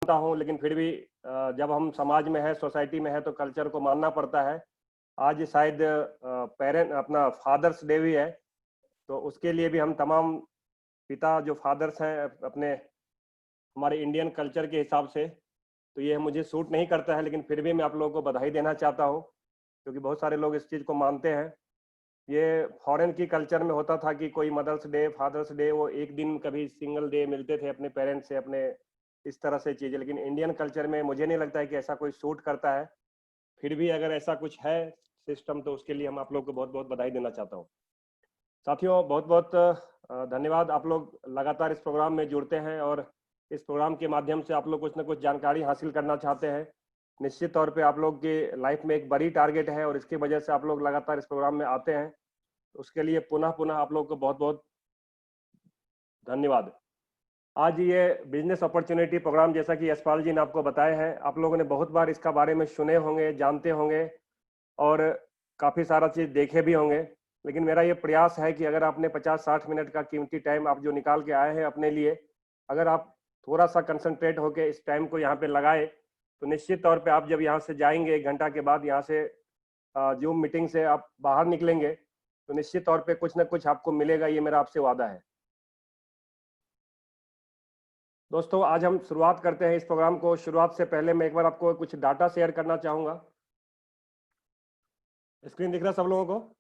मानता हूँ, लेकिन फिर भी जब हम समाज में है, सोसाइटी में है, तो कल्चर को मानना पड़ता है। आज शायद पेरेंट अपना फादर्स डे भी है, तो उसके लिए भी हम तमाम पिता जो फादर्स हैं अपने हमारे इंडियन कल्चर के हिसाब से, तो ये मुझे सूट नहीं करता है, लेकिन फिर भी मैं आप लोगों को बधाई देना चाहता हूँ, क्योंकि बहुत सारे लोग इस चीज़ को मानते हैं। ये फॉरेन की कल्चर में होता था कि कोई मदर्स डे, फादर्स डे, वो एक दिन कभी सिंगल डे मिलते थे अपने पेरेंट्स से, अपने इस तरह से चीज़ें। लेकिन इंडियन कल्चर में मुझे नहीं लगता है कि ऐसा कोई सूट करता है। फिर भी अगर ऐसा कुछ है सिस्टम, तो उसके लिए हम आप लोग को बहुत बहुत बधाई देना चाहता हूँ। साथियों, बहुत बहुत धन्यवाद। आप लोग लगातार इस प्रोग्राम में जुड़ते हैं और इस प्रोग्राम के माध्यम से आप लोग कुछ ना कुछ जानकारी हासिल करना चाहते हैं। निश्चित तौर पे आप लोग की लाइफ में एक बड़ी टारगेट है और इसकी वजह से आप लोग लगातार इस प्रोग्राम में आते हैं। उसके लिए पुनः पुनः आप लोग को बहुत बहुत धन्यवाद। आज ये बिजनेस अपॉर्चुनिटी प्रोग्राम, जैसा कि यशपाल जी ने आपको बताया है, आप लोगों ने बहुत बार इसका बारे में सुने होंगे, जानते होंगे और काफ़ी सारा चीज़ देखे भी होंगे। लेकिन मेरा ये प्रयास है कि अगर आपने 50-60 मिनट का कीमती टाइम आप जो निकाल के आए हैं अपने लिए, अगर आप थोड़ा सा कंसंट्रेट होकर इस टाइम को यहाँ पे लगाए, तो निश्चित तौर पे आप जब यहाँ से जाएंगे 1 घंटा के बाद, यहाँ से जूम मीटिंग से आप बाहर निकलेंगे, तो निश्चित तौर पे कुछ ना कुछ आपको मिलेगा, ये मेरा आपसे वादा है। दोस्तों, आज हम शुरुआत करते हैं इस प्रोग्राम को। शुरुआत से पहले मैं एक बार आपको कुछ डाटा शेयर करना चाहूँगा। स्क्रीन दिख रहा है सब लोगों को?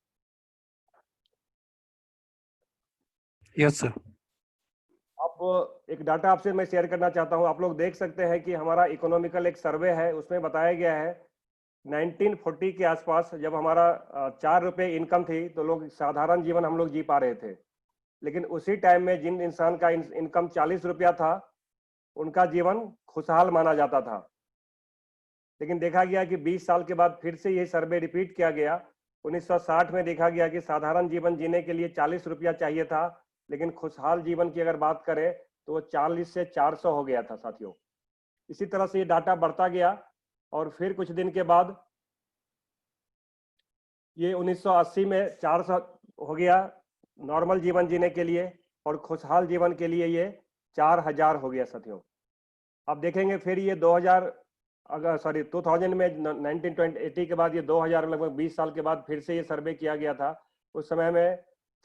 Yes sir. अब एक डाटा आपसे मैं शेयर करना चाहता हूं। आप लोग देख सकते हैं कि हमारा इकोनॉमिकल एक सर्वे है, उसमें बताया गया है 1940 के आसपास जब हमारा 4 रुपए इनकम थी, तो लोग साधारण जीवन हम लोग जी पा रहे थे। लेकिन उसी टाइम में जिन इंसान का इनकम 40 रुपया था, उनका जीवन खुशहाल माना जाता था। लेकिन देखा गया कि 20 साल के बाद फिर से यही सर्वे रिपीट किया गया। 1960 में देखा गया कि साधारण जीवन जीने के लिए 40 रुपया चाहिए था, लेकिन खुशहाल जीवन की अगर बात करें तो वो 40 से 400 हो गया था साथियों। इसी तरह से ये डाटा बढ़ता गया और फिर कुछ दिन के बाद ये 1980 में 400 हो गया नॉर्मल जीवन जीने के लिए, और खुशहाल जीवन के लिए ये 4000 हो गया साथियों। अब देखेंगे फिर ये 2000 अगर 2000 में 1980 के बाद ये 2000 लगभग 20 साल के बाद फिर से ये सर्वे किया गया था। उस समय में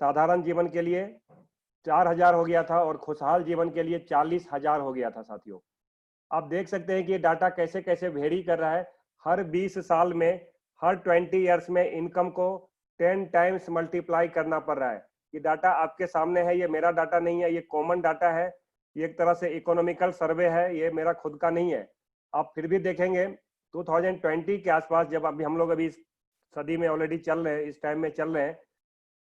साधारण जीवन के लिए 4000 हो गया था और खुशहाल जीवन के लिए 40000 हो गया था साथियों। आप देख सकते हैं कि ये डाटा कैसे कैसे वेरी कर रहा है। हर 20 साल में, हर 20 ईयर्स में इनकम को 10 टाइम्स मल्टीप्लाई करना पड़ रहा है। ये डाटा आपके सामने है, ये मेरा डाटा नहीं है, ये कॉमन डाटा है, ये एक तरह से इकोनॉमिकल सर्वे है, ये मेरा खुद का नहीं है। आप फिर भी देखेंगे 2020 के आसपास, जब अभी हम लोग अभी इस सदी में ऑलरेडी चल रहे हैं, इस टाइम में चल रहे हैं,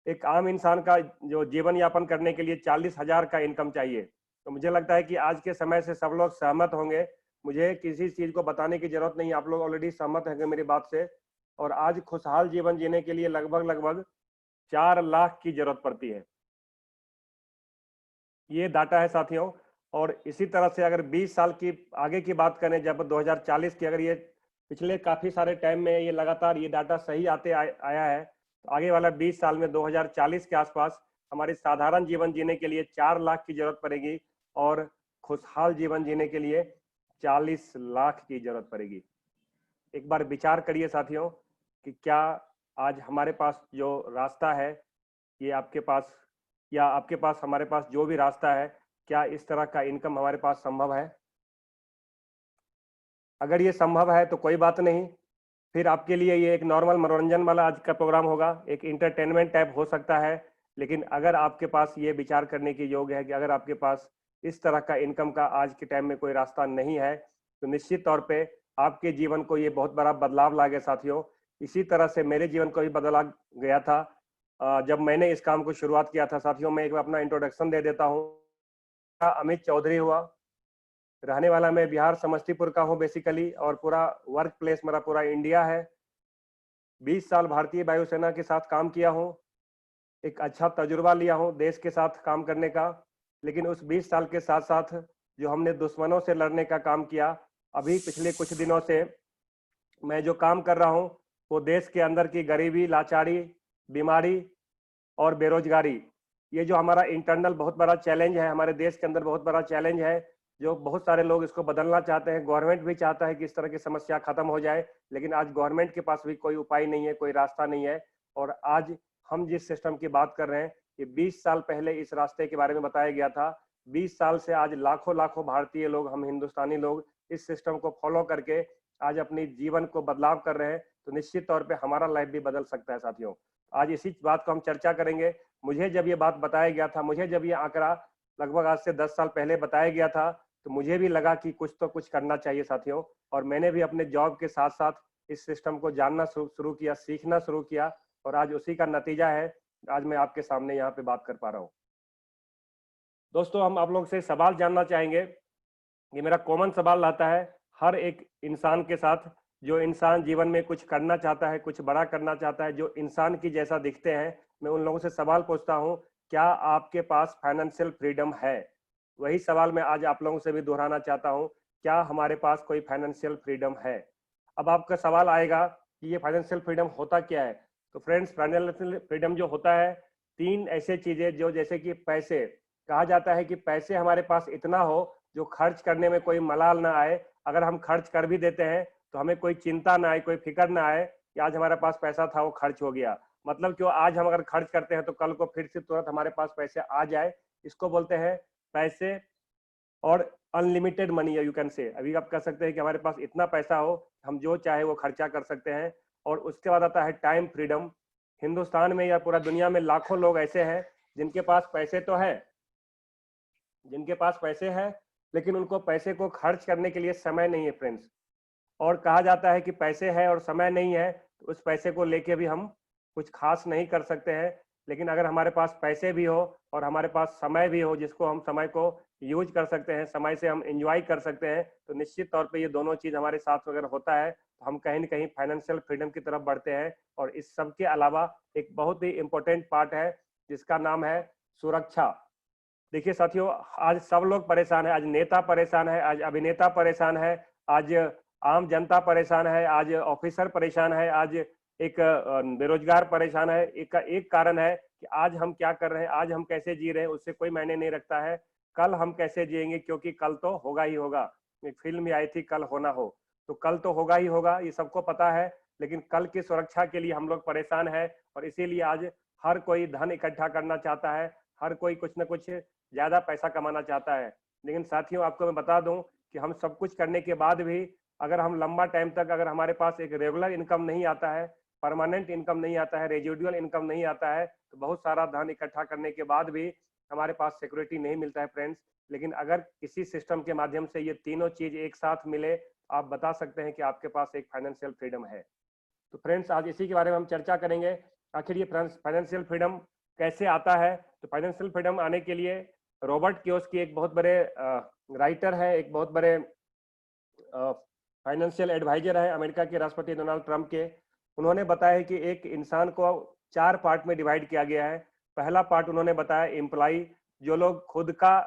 एक आम इंसान का जो जीवन यापन करने के लिए 40,000 का इनकम चाहिए। तो मुझे लगता है कि आज के समय से सब लोग सहमत होंगे, मुझे किसी चीज को बताने की जरूरत नहीं, आप लोग ऑलरेडी सहमत हैं मेरी बात से। और आज खुशहाल जीवन जीने के लिए लगभग लगभग 4 लाख की जरूरत पड़ती है। ये डाटा है साथियों। और इसी तरह से अगर 20 साल की आगे की बात करें, जब 2040 की, अगर ये पिछले काफी सारे टाइम में ये लगातार ये डाटा सही आया है, तो आगे वाला 20 साल में 2040 के आसपास हमारी साधारण जीवन जीने के लिए 4 लाख की जरूरत पड़ेगी और खुशहाल जीवन जीने के लिए 40 लाख की जरूरत पड़ेगी। एक बार विचार करिए साथियों कि क्या आज हमारे पास जो रास्ता है, ये आपके पास या आपके पास, हमारे पास जो भी रास्ता है, क्या इस तरह का इनकम हमारे पास संभव है? अगर ये संभव है तो कोई बात नहीं, फिर आपके लिए ये एक नॉर्मल मनोरंजन वाला आज का प्रोग्राम होगा, एक इंटरटेनमेंट टाइप हो सकता है। लेकिन अगर आपके पास ये विचार करने की योग्य है कि अगर आपके पास इस तरह का इनकम का आज के टाइम में कोई रास्ता नहीं है, तो निश्चित तौर पे आपके जीवन को ये बहुत बड़ा बदलाव लागे साथियों। इसी तरह से मेरे जीवन को भी बदला गया था जब मैंने इस काम को शुरुआत किया था साथियों। मैं एक बार अपना इंट्रोडक्शन दे देता हूँ। अमित चौधरी हुआ, रहने वाला मैं बिहार समस्तीपुर का हूँ बेसिकली, और पूरा वर्क प्लेस मेरा पूरा इंडिया है। 20 साल भारतीय वायुसेना के साथ काम किया हूँ, एक अच्छा तजुर्बा लिया हूँ देश के साथ काम करने का। लेकिन उस 20 साल के साथ साथ जो हमने दुश्मनों से लड़ने का काम किया, अभी पिछले कुछ दिनों से मैं जो काम कर रहा हूँ, वो देश के अंदर की गरीबी, लाचारी, बीमारी और बेरोजगारी, ये जो हमारा इंटरनल बहुत बड़ा चैलेंज है, हमारे देश के अंदर बहुत बड़ा चैलेंज है, जो बहुत सारे लोग इसको बदलना चाहते हैं। गवर्नमेंट भी चाहता है कि इस तरह की समस्या खत्म हो जाए, लेकिन आज गवर्नमेंट के पास भी कोई उपाय नहीं है, कोई रास्ता नहीं है। और आज हम जिस सिस्टम की बात कर रहे हैं, ये 20 साल पहले इस रास्ते के बारे में बताया गया था। 20 साल से आज लाखों लाखों भारतीय लोग, हम हिंदुस्तानी लोग इस सिस्टम को फॉलो करके आज अपनी जीवन को बदलाव कर रहे हैं। तो निश्चित तौर पे हमारा लाइफ भी बदल सकता है साथियों। आज इसी बात को हम चर्चा करेंगे। मुझे जब ये बात बताया गया था, मुझे जब ये आंकड़ा लगभग आज से 10 साल पहले बताया गया था, तो मुझे भी लगा कि कुछ तो कुछ करना चाहिए साथियों। और मैंने भी अपने जॉब के साथ साथ इस सिस्टम को जानना शुरू किया, सीखना शुरू किया, और आज उसी का नतीजा है आज मैं आपके सामने यहाँ पे बात कर पा रहा हूँ। दोस्तों, हम आप लोग से सवाल जानना चाहेंगे। ये मेरा कॉमन सवाल रहता है हर एक इंसान के साथ। जो इंसान जीवन में कुछ करना चाहता है, कुछ बड़ा करना चाहता है, जो इंसान की जैसा दिखते हैं, मैं उन लोगों से सवाल पूछता हूँ, क्या आपके पास फाइनेंशियल फ्रीडम है? वही सवाल मैं आज आप लोगों से भी दोहराना चाहता हूँ, क्या हमारे पास कोई फाइनेंशियल फ्रीडम है? अब आपका सवाल आएगा कि ये फाइनेंशियल फ्रीडम होता क्या है। तो फ्रेंड्स, फाइनेंशियल फ्रीडम जो होता है, 3 ऐसे चीजें, जो जैसे कि पैसे, कहा जाता है कि पैसे हमारे पास इतना हो जो खर्च करने में कोई मलाल ना आए। अगर हम खर्च कर भी देते हैं तो हमें कोई चिंता ना आए, कोई फिक्र ना आए कि आज हमारे पास पैसा था वो खर्च हो गया। मतलब क्यों, आज हम अगर खर्च करते हैं तो कल को फिर से तुरंत हमारे पास पैसे आ जाए, इसको बोलते हैं पैसे। और unlimited money, you can say, अभी आप कह सकते हैं कि हमारे पास इतना पैसा हो हम जो चाहे वो खर्चा कर सकते हैं। और उसके बाद आता है टाइम फ्रीडम। हिंदुस्तान में या पूरा दुनिया में लाखों लोग ऐसे हैं जिनके पास पैसे तो है, जिनके पास पैसे हैं, लेकिन उनको पैसे को खर्च करने के लिए समय नहीं है फ्रेंड्स। और कहा जाता है कि पैसे है और समय नहीं है, तो उस पैसे को लेके भी हम कुछ खास नहीं कर सकते हैं। लेकिन अगर हमारे पास पैसे भी हो और हमारे पास समय भी हो, जिसको हम समय को यूज कर सकते हैं, समय से हम एंजॉय कर सकते हैं, तो निश्चित तौर पे ये दोनों चीज हमारे साथ अगर होता है तो हम कहीं न कहीं फाइनेंशियल फ्रीडम की तरफ बढ़ते हैं। और इस सब के अलावा एक बहुत ही इंपॉर्टेंट पार्ट है जिसका नाम है सुरक्षा। देखिए साथियों, आज सब लोग परेशान है, आज नेता परेशान है, आज अभिनेता परेशान है, आज आम जनता परेशान है, आज ऑफिसर परेशान है, आज एक बेरोजगार परेशान है। एक कारण है कि आज हम क्या कर रहे हैं, आज हम कैसे जी रहे हैं, उससे कोई मायने नहीं रखता है कल हम कैसे जिएंगे, क्योंकि कल तो होगा ही होगा। एक फिल्म में आई थी, कल होना हो, तो कल तो होगा ही होगा, ये सबको पता है। लेकिन कल की सुरक्षा के लिए हम लोग परेशान है, और इसीलिए आज हर कोई धन इकट्ठा करना चाहता है, हर कोई कुछ न कुछ ज्यादा पैसा कमाना चाहता है। लेकिन साथियों, आपको मैं बता दूं कि हम सब कुछ करने के बाद भी अगर हम लंबा टाइम तक, अगर हमारे पास एक रेगुलर इनकम नहीं आता है, परमानेंट इनकम नहीं आता है, रेजिडुअल इनकम नहीं आता है, तो बहुत सारा धन इकट्ठा करने के बाद भी हमारे पास सिक्योरिटी नहीं मिलता है फ्रेंड्स। लेकिन अगर किसी सिस्टम के माध्यम से ये तीनों चीज एक साथ मिले, आप बता सकते हैं कि आपके पास एक फाइनेंशियल फ्रीडम है। तो फ्रेंड्स, आज इसी के बारे में हम चर्चा करेंगे, आखिर ये फाइनेंशियल फ्रीडम कैसे आता है। तो फाइनेंशियल फ्रीडम आने के लिए रॉबर्ट कियोसाकी एक बहुत बड़े राइटर है, एक बहुत बड़े फाइनेंशियल एडवाइजर है अमेरिका के राष्ट्रपति डोनाल्ड ट्रंप के। उन्होंने बताया कि एक इंसान को 4 पार्ट में डिवाइड किया गया है। पहला पार्ट उन्होंने बताया एम्प्लॉय, जो लोग खुद का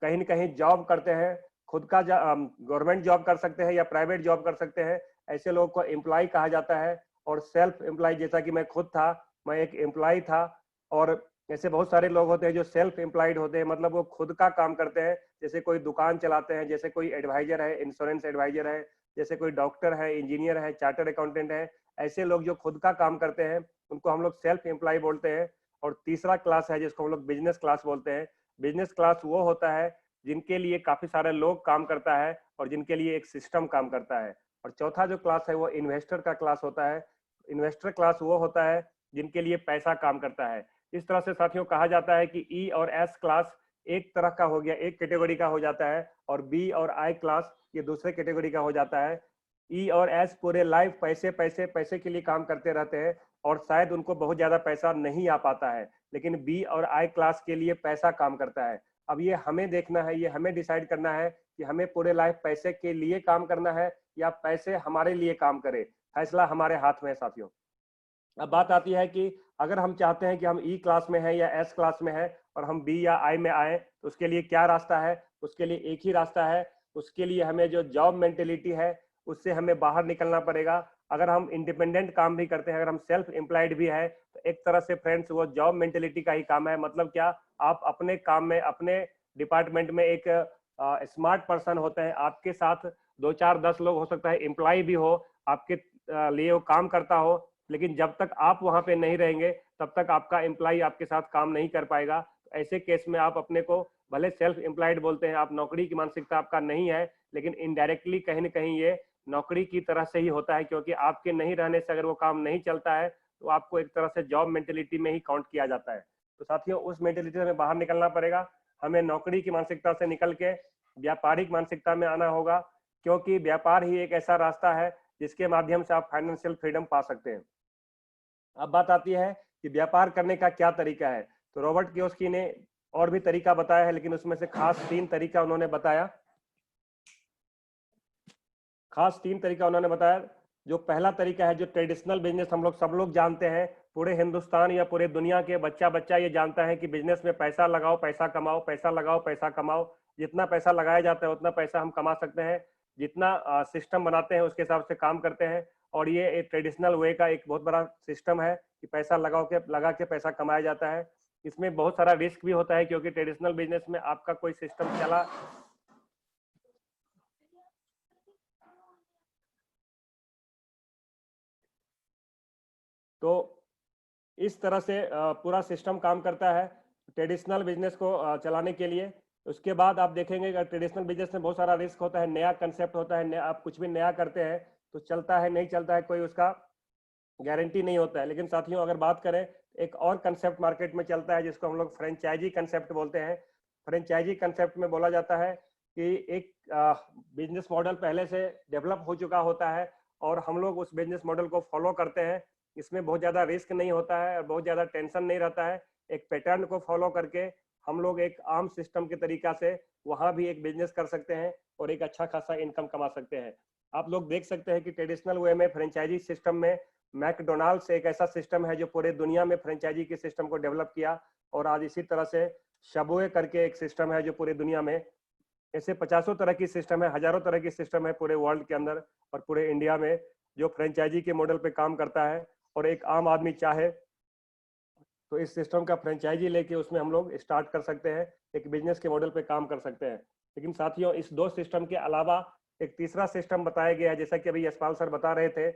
कहीं न कहीं जॉब करते हैं, खुद का गवर्नमेंट जॉब कर सकते हैं या प्राइवेट जॉब कर सकते हैं, ऐसे लोगों को एम्प्लॉय कहा जाता है। और सेल्फ एम्प्लॉय, जैसा कि मैं खुद था, मैं एक एम्प्लॉय था। और ऐसे बहुत सारे लोग होते हैं जो सेल्फ एम्प्लॉयड होते हैं, मतलब वो खुद का काम करते हैं, जैसे कोई दुकान चलाते हैं, जैसे कोई एडवाइजर है, इंश्योरेंस एडवाइजर है, जैसे कोई डॉक्टर है, इंजीनियर है, चार्टर्ड अकाउंटेंट है। ऐसे लोग जो खुद का काम करते हैं उनको हम लोग सेल्फ एम्प्लॉय बोलते हैं। और तीसरा क्लास है जिसको हम लोग बिजनेस क्लास बोलते हैं। बिजनेस क्लास वो होता है जिनके लिए काफी सारे लोग काम करता है और जिनके लिए एक सिस्टम काम करता है। और चौथा जो क्लास है वो इन्वेस्टर का क्लास होता है। इन्वेस्टर क्लास वो होता है जिनके लिए पैसा काम करता है। इस तरह से साथियों कहा जाता है कि ई और एस क्लास एक तरह का हो गया, एक कैटेगरी का हो जाता है, और बी और आई क्लास ये दूसरे कैटेगरी का हो जाता है। ई और एस पूरे लाइफ पैसे पैसे पैसे के लिए काम करते रहते हैं और शायद उनको बहुत ज्यादा पैसा नहीं आ पाता है, लेकिन बी और आई क्लास के लिए पैसा काम करता है। अब ये हमें देखना है, ये हमें डिसाइड करना है कि हमें पूरे लाइफ पैसे के लिए काम करना है या पैसे हमारे लिए काम करे। फैसला हमारे हाथ में है साथियों। अब बात आती है कि अगर हम चाहते हैं कि हम ई क्लास में है या एस क्लास में है और हम बी या आई में आए, तो उसके लिए क्या रास्ता है? उसके लिए एक ही रास्ता है। उसके लिए हमें जो जॉब मेंटेलिटी है उससे हमें बाहर निकलना पड़ेगा। अगर हम इंडिपेंडेंट काम भी करते हैं, अगर हम सेल्फ एम्प्लॉयड भी है, तो एक तरह से फ्रेंड्स वो जॉब मेंटेलिटी का ही काम है। मतलब क्या, आप अपने काम में, अपने डिपार्टमेंट में एक स्मार्ट पर्सन होते हैं, आपके साथ 2 4 10 लोग हो सकता है, एम्प्लॉय भी हो, आपके लिए वो काम करता हो, लेकिन जब तक आप वहां पे नहीं रहेंगे तब तक आपका एम्प्लॉय आपके साथ काम नहीं कर पाएगा। ऐसे केस में आप अपने को भले सेल्फ एम्प्लॉयड बोलते हैं, आप नौकरी की मानसिकता आपका नहीं है, लेकिन इनडायरेक्टली कहीं ना कहीं ये नौकरी की तरह से ही होता है, क्योंकि आपके नहीं रहने से अगर वो काम नहीं चलता है तो आपको एक तरह से जॉब मेंटेलिटी में ही काउंट किया जाता है। तो साथियों, उस मेंटेलिटी से हमें बाहर निकलना पड़ेगा, हमें नौकरी की मानसिकता से निकल के व्यापारिक मानसिकता में आना होगा, क्योंकि व्यापार ही एक ऐसा रास्ता है जिसके माध्यम से आप फाइनेंशियल फ्रीडम पा सकते हैं। अब बात आती है कि व्यापार करने का क्या तरीका है। तो रॉबर्ट कियोस्की ने और भी तरीका बताया है, लेकिन उसमें से खास 3 तरीका उन्होंने बताया। उन्होंने बताया। जो पहला तरीका है, जो ट्रेडिशनल बिजनेस हम लोग सब लोग जानते हैं, पूरे हिंदुस्तान या पूरे दुनिया के बच्चा बच्चा ये जानता है कि बिजनेस में पैसा लगाओ पैसा कमाओ, पैसा लगाओ पैसा कमाओ। जितना पैसा लगाया जाता है उतना पैसा हम कमा सकते हैं, जितना सिस्टम बनाते हैं उसके हिसाब से काम करते हैं। और ये एक ट्रेडिशनल वे का एक बहुत बड़ा सिस्टम है कि पैसा लगा के पैसा कमाया जाता है। इसमें बहुत सारा रिस्क भी होता है, क्योंकि ट्रेडिशनल बिजनेस में आपका कोई सिस्टम चला तो इस तरह से पूरा सिस्टम काम करता है ट्रेडिशनल बिजनेस को चलाने के लिए। उसके बाद आप देखेंगे कि ट्रेडिशनल बिजनेस में बहुत सारा रिस्क होता है, नया कंसेप्ट होता है, आप कुछ भी नया करते हैं तो चलता है नहीं चलता है कोई उसका गारंटी नहीं होता है। लेकिन साथियों, अगर बात करें, एक और कंसेप्ट मार्केट में चलता है जिसको हम लोग फ्रेंचाइजी कंसेप्ट बोलते हैं। फ्रेंचाइजी कंसेप्ट में बोला जाता है कि एक बिजनेस मॉडल पहले से डेवलप हो चुका होता है और हम लोग उस बिजनेस मॉडल को फॉलो करते हैं। इसमें बहुत ज्यादा रिस्क नहीं होता है और बहुत ज्यादा टेंशन नहीं रहता है। एक पैटर्न को फॉलो करके हम लोग एक आम सिस्टम के तरीका से वहां भी एक बिजनेस कर सकते हैं और एक अच्छा खासा इनकम कमा सकते हैं। आप लोग देख सकते हैं कि ट्रेडिशनल वे में फ्रेंचाइजी सिस्टम में मैकडोनाल्ड्स एक ऐसा सिस्टम है जो पूरे दुनिया में फ्रेंचाइजी के सिस्टम को डेवलप किया, और आज इसी तरह से शबवे करके एक सिस्टम है जो पूरे दुनिया में, ऐसे 50 तरह की सिस्टम है, हजारों तरह की सिस्टम है पूरे वर्ल्ड के अंदर और पूरे इंडिया में, जो फ्रेंचाइजी के मॉडल पे काम करता है। और एक आम आदमी चाहे तो इस सिस्टम का फ्रेंचाइजी लेके उसमें हम लोग स्टार्ट कर सकते हैं, एक बिजनेस के मॉडल पे काम कर सकते हैं। लेकिन साथियों, इस 2 सिस्टम के अलावा एक तीसरा सिस्टम बताया गया है, जैसा कि अभी यशपाल सर बता रहे थे,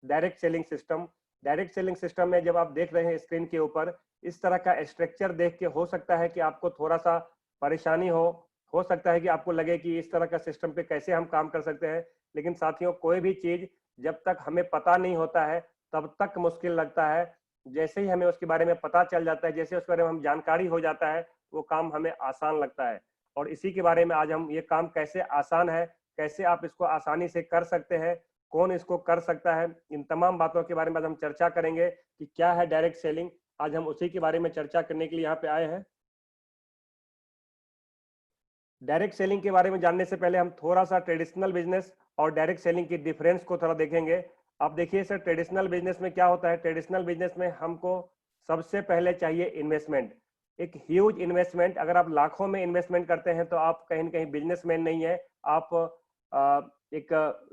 direct selling system. Direct selling system में जब आप देख रहे हैं स्क्रीन के ऊपर, इस तरह का स्ट्रक्चर देख के हो सकता है कि आपको थोड़ा सा परेशानी हो सकता है कि आपको लगे कि इस तरह का सिस्टम पे कैसे हम काम कर सकते हैं। लेकिन साथियों, कोई भी चीज जब तक हमें पता नहीं होता है तब तक मुश्किल लगता है। जैसे ही हमें उसके बारे में पता चल जाता है, जैसे उसके बारे में हम जानकारी हो जाता है, वो काम हमें आसान लगता है। और इसी के बारे में आज हम, ये काम कैसे आसान है, कैसे आप इसको आसानी से कर सकते हैं, कौन इसको कर सकता है, इन तमाम बातों के बारे में आज हम चर्चा करेंगे कि क्या है डायरेक्ट सेलिंग। आज हम उसी के बारे में चर्चा करने के लिए यहाँ पे आए हैं। डायरेक्ट सेलिंग के बारे में जानने से पहले हम थोड़ा सा ट्रेडिशनल बिजनेस और डायरेक्ट सेलिंग की डिफरेंस को थोड़ा देखेंगे। आप देखिए सर, ट्रेडिशनल बिजनेस में क्या होता है, ट्रेडिशनल बिजनेस में हमको सबसे पहले चाहिए इन्वेस्टमेंट, एक ह्यूज इन्वेस्टमेंट। अगर आप लाखों में इन्वेस्टमेंट करते हैं तो आप कहीं न कहीं बिजनेसमैन नहीं है, आप एक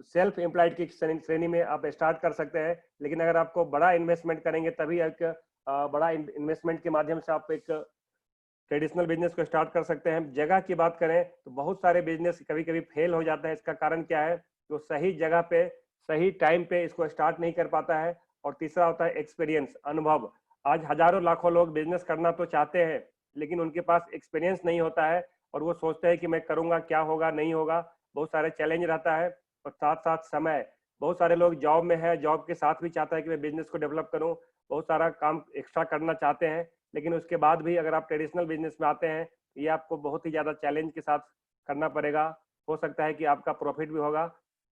सेल्फ एम्प्लॉयड की श्रेणी में आप स्टार्ट कर सकते हैं। लेकिन अगर आपको बड़ा इन्वेस्टमेंट करेंगे तभी एक बड़ा इन्वेस्टमेंट के माध्यम से आप एक ट्रेडिशनल बिजनेस को स्टार्ट कर सकते हैं। जगह की बात करें तो बहुत सारे बिजनेस कभी कभी फेल हो जाता है। इसका कारण क्या है, तो सही जगह पे सही टाइम पे इसको स्टार्ट नहीं कर पाता है। और तीसरा होता है एक्सपीरियंस, अनुभव। आज हजारों लाखों लोग बिजनेस करना तो चाहते हैं, लेकिन उनके पास एक्सपीरियंस नहीं होता है और वो सोचते हैं कि मैं करूंगा, क्या होगा नहीं होगा। बहुत सारे चैलेंज रहता है और साथ साथ समय। बहुत सारे लोग जॉब में है, जॉब के साथ भी चाहता है कि मैं बिजनेस को डेवलप करूं, बहुत सारा काम एक्स्ट्रा करना चाहते हैं। लेकिन उसके बाद भी अगर आप ट्रेडिशनल बिजनेस में आते हैं, ये आपको बहुत ही ज्यादा चैलेंज के साथ करना पड़ेगा। हो सकता है कि आपका प्रॉफिट भी होगा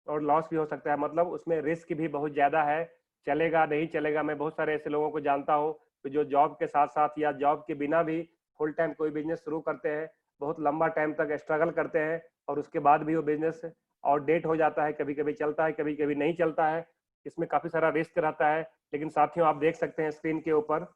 और लॉस भी हो सकता है, मतलब उसमें रिस्क भी बहुत ज्यादा है। चलेगा नहीं चलेगा, मैं बहुत सारे ऐसे लोगों को जानता हूँ जो जॉब के साथ साथ या जॉब के बिना भी फुल टाइम कोई बिजनेस शुरू करते हैं, बहुत लंबा टाइम तक स्ट्रगल करते हैं और उसके बाद भी वो बिजनेस आउटडेट हो जाता है, कभी कभी चलता है कभी कभी नहीं चलता है। इसमें काफी सारा रिस्क रहता है। लेकिन साथियों, आप देख सकते हैं स्क्रीन के ऊपर,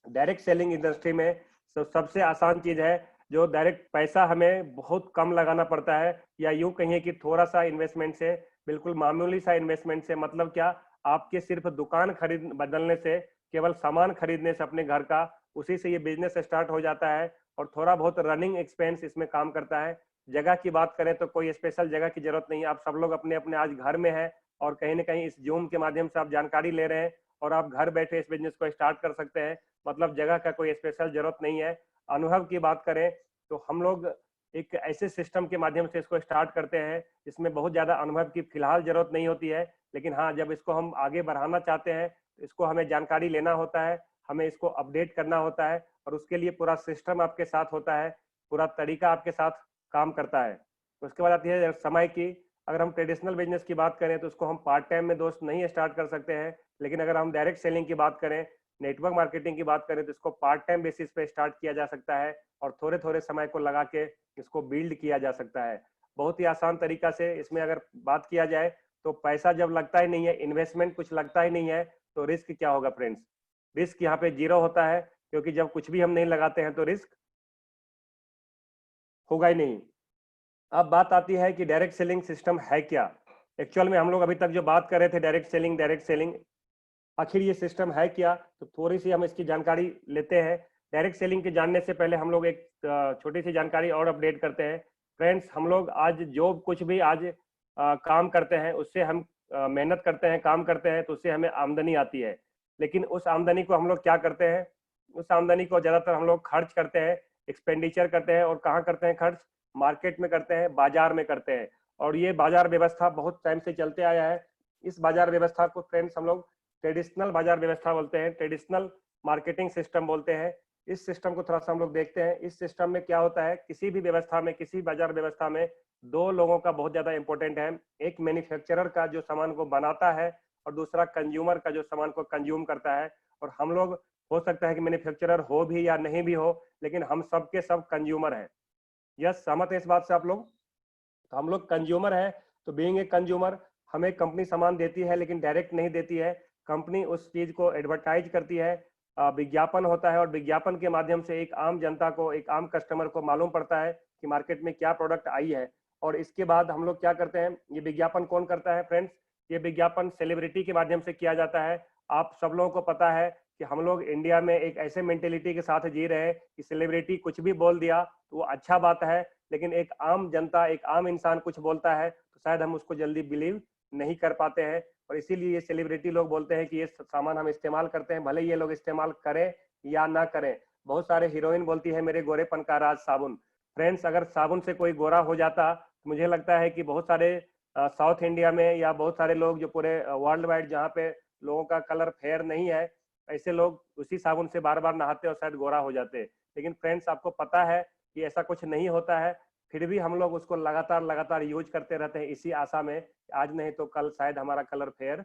डायरेक्ट सेलिंग इंडस्ट्री में सबसे आसान चीज है, जो डायरेक्ट पैसा हमें बहुत कम लगाना पड़ता है, या यूं कहिए कि थोड़ा सा इन्वेस्टमेंट से, बिल्कुल मामूली सा इन्वेस्टमेंट से, मतलब क्या, आपके सिर्फ दुकान खरीद बदलने से, केवल सामान खरीदने से अपने घर का, उसी से ये बिजनेस स्टार्ट हो जाता है और थोड़ा बहुत रनिंग एक्सपेंस इसमें काम करता है। जगह की बात करें तो कोई स्पेशल जगह की जरूरत नहीं है, आप सब लोग अपने अपने आज घर में है और कहीं ना कहीं इस जूम के माध्यम से आप जानकारी ले रहे हैं और आप घर बैठे इस बिजनेस को स्टार्ट कर सकते हैं। मतलब जगह का कोई स्पेशल जरूरत नहीं है। अनुभव की बात करें तो हम लोग एक ऐसे सिस्टम के माध्यम से इसको स्टार्ट करते हैं जिसमें बहुत ज्यादा अनुभव की फिलहाल जरूरत नहीं होती है, लेकिन हाँ जब इसको हम आगे बढ़ाना चाहते हैं तो इसको हमें जानकारी लेना होता है, हमें इसको अपडेट करना होता है और उसके लिए पूरा सिस्टम आपके साथ होता है, पूरा तरीका आपके साथ काम करता है। उसके बाद आती है समय की। अगर हम ट्रेडिशनल बिजनेस की बात करें तो उसको हम पार्ट टाइम में दोस्त नहीं स्टार्ट कर सकते हैं, लेकिन अगर हम डायरेक्ट सेलिंग की बात करें, नेटवर्क मार्केटिंग की बात करें तो इसको पार्ट टाइम बेसिस पे स्टार्ट किया जा सकता है और थोड़े थोड़े समय को लगा के इसको बिल्ड किया जा सकता है। बहुत ही आसान तरीका से इसमें अगर बात किया जाए तो पैसा जब लगता ही नहीं है, इन्वेस्टमेंट कुछ लगता ही नहीं है, तो रिस्क क्या होगा फ्रेंड्स? रिस्क यहाँ पे जीरो होता है, क्योंकि जब कुछ भी हम नहीं लगाते हैं तो रिस्क होगा ही नहीं। अब बात आती है कि डायरेक्ट सेलिंग सिस्टम है क्या। एक्चुअल में हम लोग अभी तक जो बात कर रहे थे डायरेक्ट सेलिंग, आखिर ये सिस्टम है क्या, तो थोड़ी सी हम इसकी जानकारी लेते हैं। डायरेक्ट सेलिंग के जानने से पहले हम लोग एक छोटी सी जानकारी और अपडेट करते हैं। फ्रेंड्स, हम लोग आज जो कुछ भी आज काम करते हैं उससे हम मेहनत करते हैं, काम करते हैं तो उससे हमें आमदनी आती है, लेकिन उस आमदनी को हम लोग क्या करते हैं, उस आमदनी को ज्यादातर हम लोग खर्च करते हैं, एक्सपेंडिचर करते हैं। और कहाँ करते हैं खर्च? मार्केट में करते हैं, बाजार में करते हैं। और ये बाजार व्यवस्था बहुत टाइम से चलते आया है। इस बाजार व्यवस्था को फ्रेंड्स हम लोग ट्रेडिशनल बाजार व्यवस्था बोलते हैं, ट्रेडिशनल मार्केटिंग सिस्टम बोलते हैं। इस सिस्टम को थोड़ा सा हम लोग देखते हैं। इस सिस्टम में क्या होता है, किसी भी व्यवस्था में, किसी बाजार व्यवस्था में दो लोगों का बहुत ज्यादा इंपॉर्टेंट है। एक मैन्युफैक्चरर का जो सामान को बनाता है और दूसरा कंज्यूमर का जो सामान को कंज्यूम करता है। और हम लोग, हो सकता है कि मैन्युफैक्चरर हो भी या नहीं भी हो, लेकिन हम सब के सब कंज्यूमर हैं। यस, सहमत है इस बात से आप लोग? तो हम लोग कंज्यूमर है, तो बीइंग ए कंज्यूमर हमें कंपनी सामान देती है लेकिन डायरेक्ट नहीं देती है। कंपनी उस चीज को एडवर्टाइज करती है, विज्ञापन होता है और विज्ञापन के माध्यम से एक आम जनता को, एक आम कस्टमर को मालूम पड़ता है कि मार्केट में क्या प्रोडक्ट आई है। और इसके बाद हम लोग क्या करते हैं, ये विज्ञापन कौन करता है फ्रेंड्स? ये विज्ञापन सेलिब्रिटी के माध्यम से किया जाता है। आप सब लोगों को पता है कि हम लोग इंडिया में एक ऐसे मेंटेलिटी के साथ जी रहे हैं कि सेलिब्रिटी कुछ भी बोल दिया तो वो अच्छा बात है, लेकिन एक आम जनता, एक आम इंसान कुछ बोलता है तो शायद हम उसको जल्दी बिलीव नहीं कर पाते हैं। और इसीलिए ये सेलिब्रिटी लोग बोलते हैं कि ये सामान हम इस्तेमाल करते हैं, भले ये लोग इस्तेमाल करें या ना करें। बहुत सारे हीरोइन बोलती है मेरे गोरेपन का राज साबुन। फ्रेंड्स, अगर साबुन से कोई गोरा हो जाता तो मुझे लगता है कि बहुत सारे साउथ इंडिया में या बहुत सारे लोग जो पूरे वर्ल्ड वाइड, जहाँ पे लोगों का कलर फेयर नहीं है, ऐसे लोग उसी साबुन से बार बार नहाते और शायद गोरा हो जाते। लेकिन फ्रेंड्स, आपको पता है कि ऐसा कुछ नहीं होता है, फिर भी हम लोग उसको लगातार लगातार यूज करते रहते हैं इसी आशा में आज नहीं तो कल शायद हमारा कलर फेयर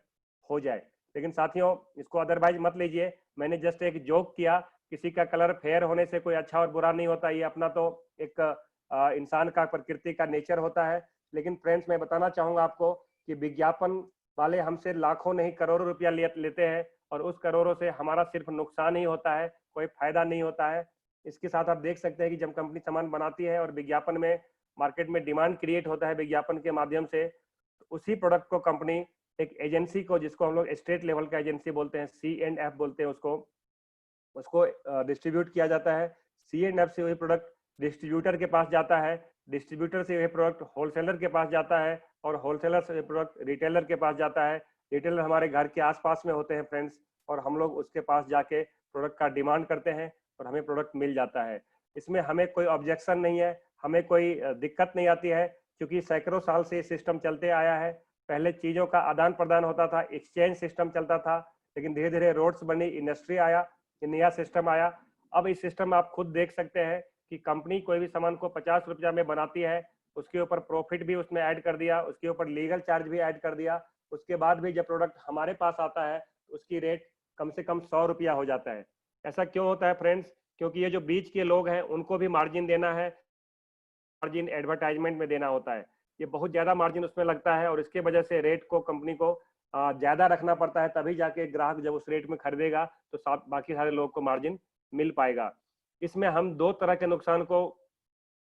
हो जाए। लेकिन साथियों, इसको अदरवाइज मत लीजिए, मैंने जस्ट एक जोक किया। किसी का कलर फेयर होने से कोई अच्छा और बुरा नहीं होता, ये अपना तो एक इंसान का, प्रकृति का नेचर होता है। लेकिन फ्रेंड्स, मैं बताना चाहूंगा आपको कि विज्ञापन वाले हमसे लाखों नहीं करोड़ों रुपया लेते हैं और उस करोड़ों से हमारा सिर्फ नुकसान ही होता है, कोई फायदा नहीं होता है। इसके साथ आप देख सकते हैं कि जब कंपनी सामान बनाती है और विज्ञापन में मार्केट में डिमांड क्रिएट होता है विज्ञापन के माध्यम से, तो उसी प्रोडक्ट को कंपनी एक एजेंसी को, जिसको हम लोग स्टेट लेवल का एजेंसी बोलते हैं, C&F बोलते हैं उसको, डिस्ट्रीब्यूट किया जाता है। C&F से वही प्रोडक्ट डिस्ट्रीब्यूटर के पास जाता है, डिस्ट्रीब्यूटर से वही प्रोडक्ट होलसेलर के पास जाता है और होलसेलर से प्रोडक्ट रिटेलर के पास जाता है। रिटेलर हमारे घर के आसपास में होते हैं फ्रेंड्स, और हम लोग उसके पास जाके प्रोडक्ट का डिमांड करते हैं और हमें प्रोडक्ट मिल जाता है। इसमें हमें कोई ऑब्जेक्शन नहीं है, हमें कोई दिक्कत नहीं आती है, क्योंकि सैकड़ों साल से सिस्टम चलते आया है। पहले चीजों का आदान प्रदान होता था, एक्सचेंज सिस्टम चलता था, लेकिन धीरे धीरे रोड्स बनी, इंडस्ट्री आया, नया सिस्टम आया। अब इस सिस्टम में आप खुद देख सकते हैं कि कंपनी कोई भी सामान को 50 रुपया में बनाती है, उसके ऊपर प्रॉफिट भी उसमें ऐड कर दिया, उसके ऊपर लीगल चार्ज भी ऐड कर दिया, उसके बाद भी जब प्रोडक्ट हमारे पास आता है उसकी रेट कम से कम 100 रुपया हो जाता है। ऐसा क्यों होता है फ्रेंड्स? क्योंकि ये जो बीच के लोग हैं उनको भी मार्जिन देना है, मार्जिन एडवर्टाइजमेंट में देना होता है, ये बहुत ज्यादा मार्जिन उसमें लगता है और इसके वजह से रेट को कंपनी को ज्यादा रखना पड़ता है, तभी जाके ग्राहक जब उस रेट में खरीदेगा तो बाकी सारे लोग को मार्जिन मिल पाएगा। इसमें हम दो तरह के नुकसान को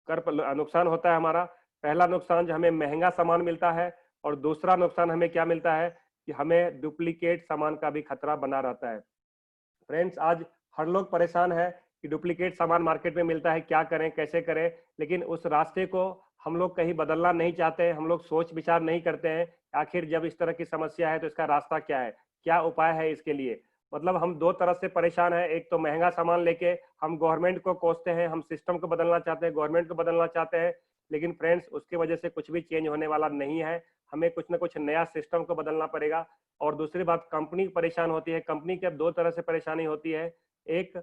नुकसान होता है हमारा। पहला नुकसान जो हमें महंगा सामान मिलता है, और दूसरा नुकसान हमें क्या मिलता है कि हमें डुप्लीकेट सामान का भी खतरा बना रहता है। फ्रेंड्स, आज हर लोग परेशान है कि कि डुप्लीकेट सामान मार्केट में मिलता है, क्या करें, कैसे करें। लेकिन उस रास्ते को हम लोग कहीं बदलना नहीं चाहते हैं, हम लोग सोच विचार नहीं करते हैं आखिर जब इस तरह की समस्या है तो इसका रास्ता क्या है, क्या उपाय है इसके लिए। मतलब हम दो तरह से परेशान हैं, एक तो महंगा सामान लेके हम गवर्नमेंट को कोसते हैं, हम सिस्टम को बदलना चाहते हैं, गवर्नमेंट को बदलना चाहते हैं, लेकिन फ्रेंड्स उसकी वजह से कुछ भी चेंज होने वाला नहीं है। हमें कुछ ना कुछ नया सिस्टम को बदलना पड़ेगा। और दूसरी बात, कंपनी परेशान होती है। कंपनी के दो तरह से परेशानी होती है। एक,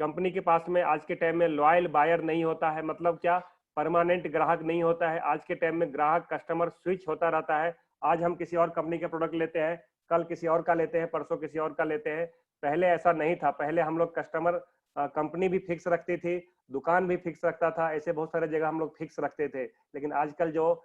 कंपनी के पास में आज के टाइम में लॉयल बायर नहीं होता है। मतलब क्या, परमानेंट ग्राहक नहीं होता है। आज के टाइम में ग्राहक कस्टमर स्विच होता रहता है। आज हम किसी और कंपनी के प्रोडक्ट लेते हैं, कल किसी और का लेते हैं, परसों किसी और का लेते हैं। पहले ऐसा नहीं था। पहले हम लोग कस्टमर, कंपनी भी फिक्स रखती थी, दुकान भी फिक्स रखता था, ऐसे बहुत सारे जगह हम लोग फिक्स रखते थे। लेकिन आजकल जो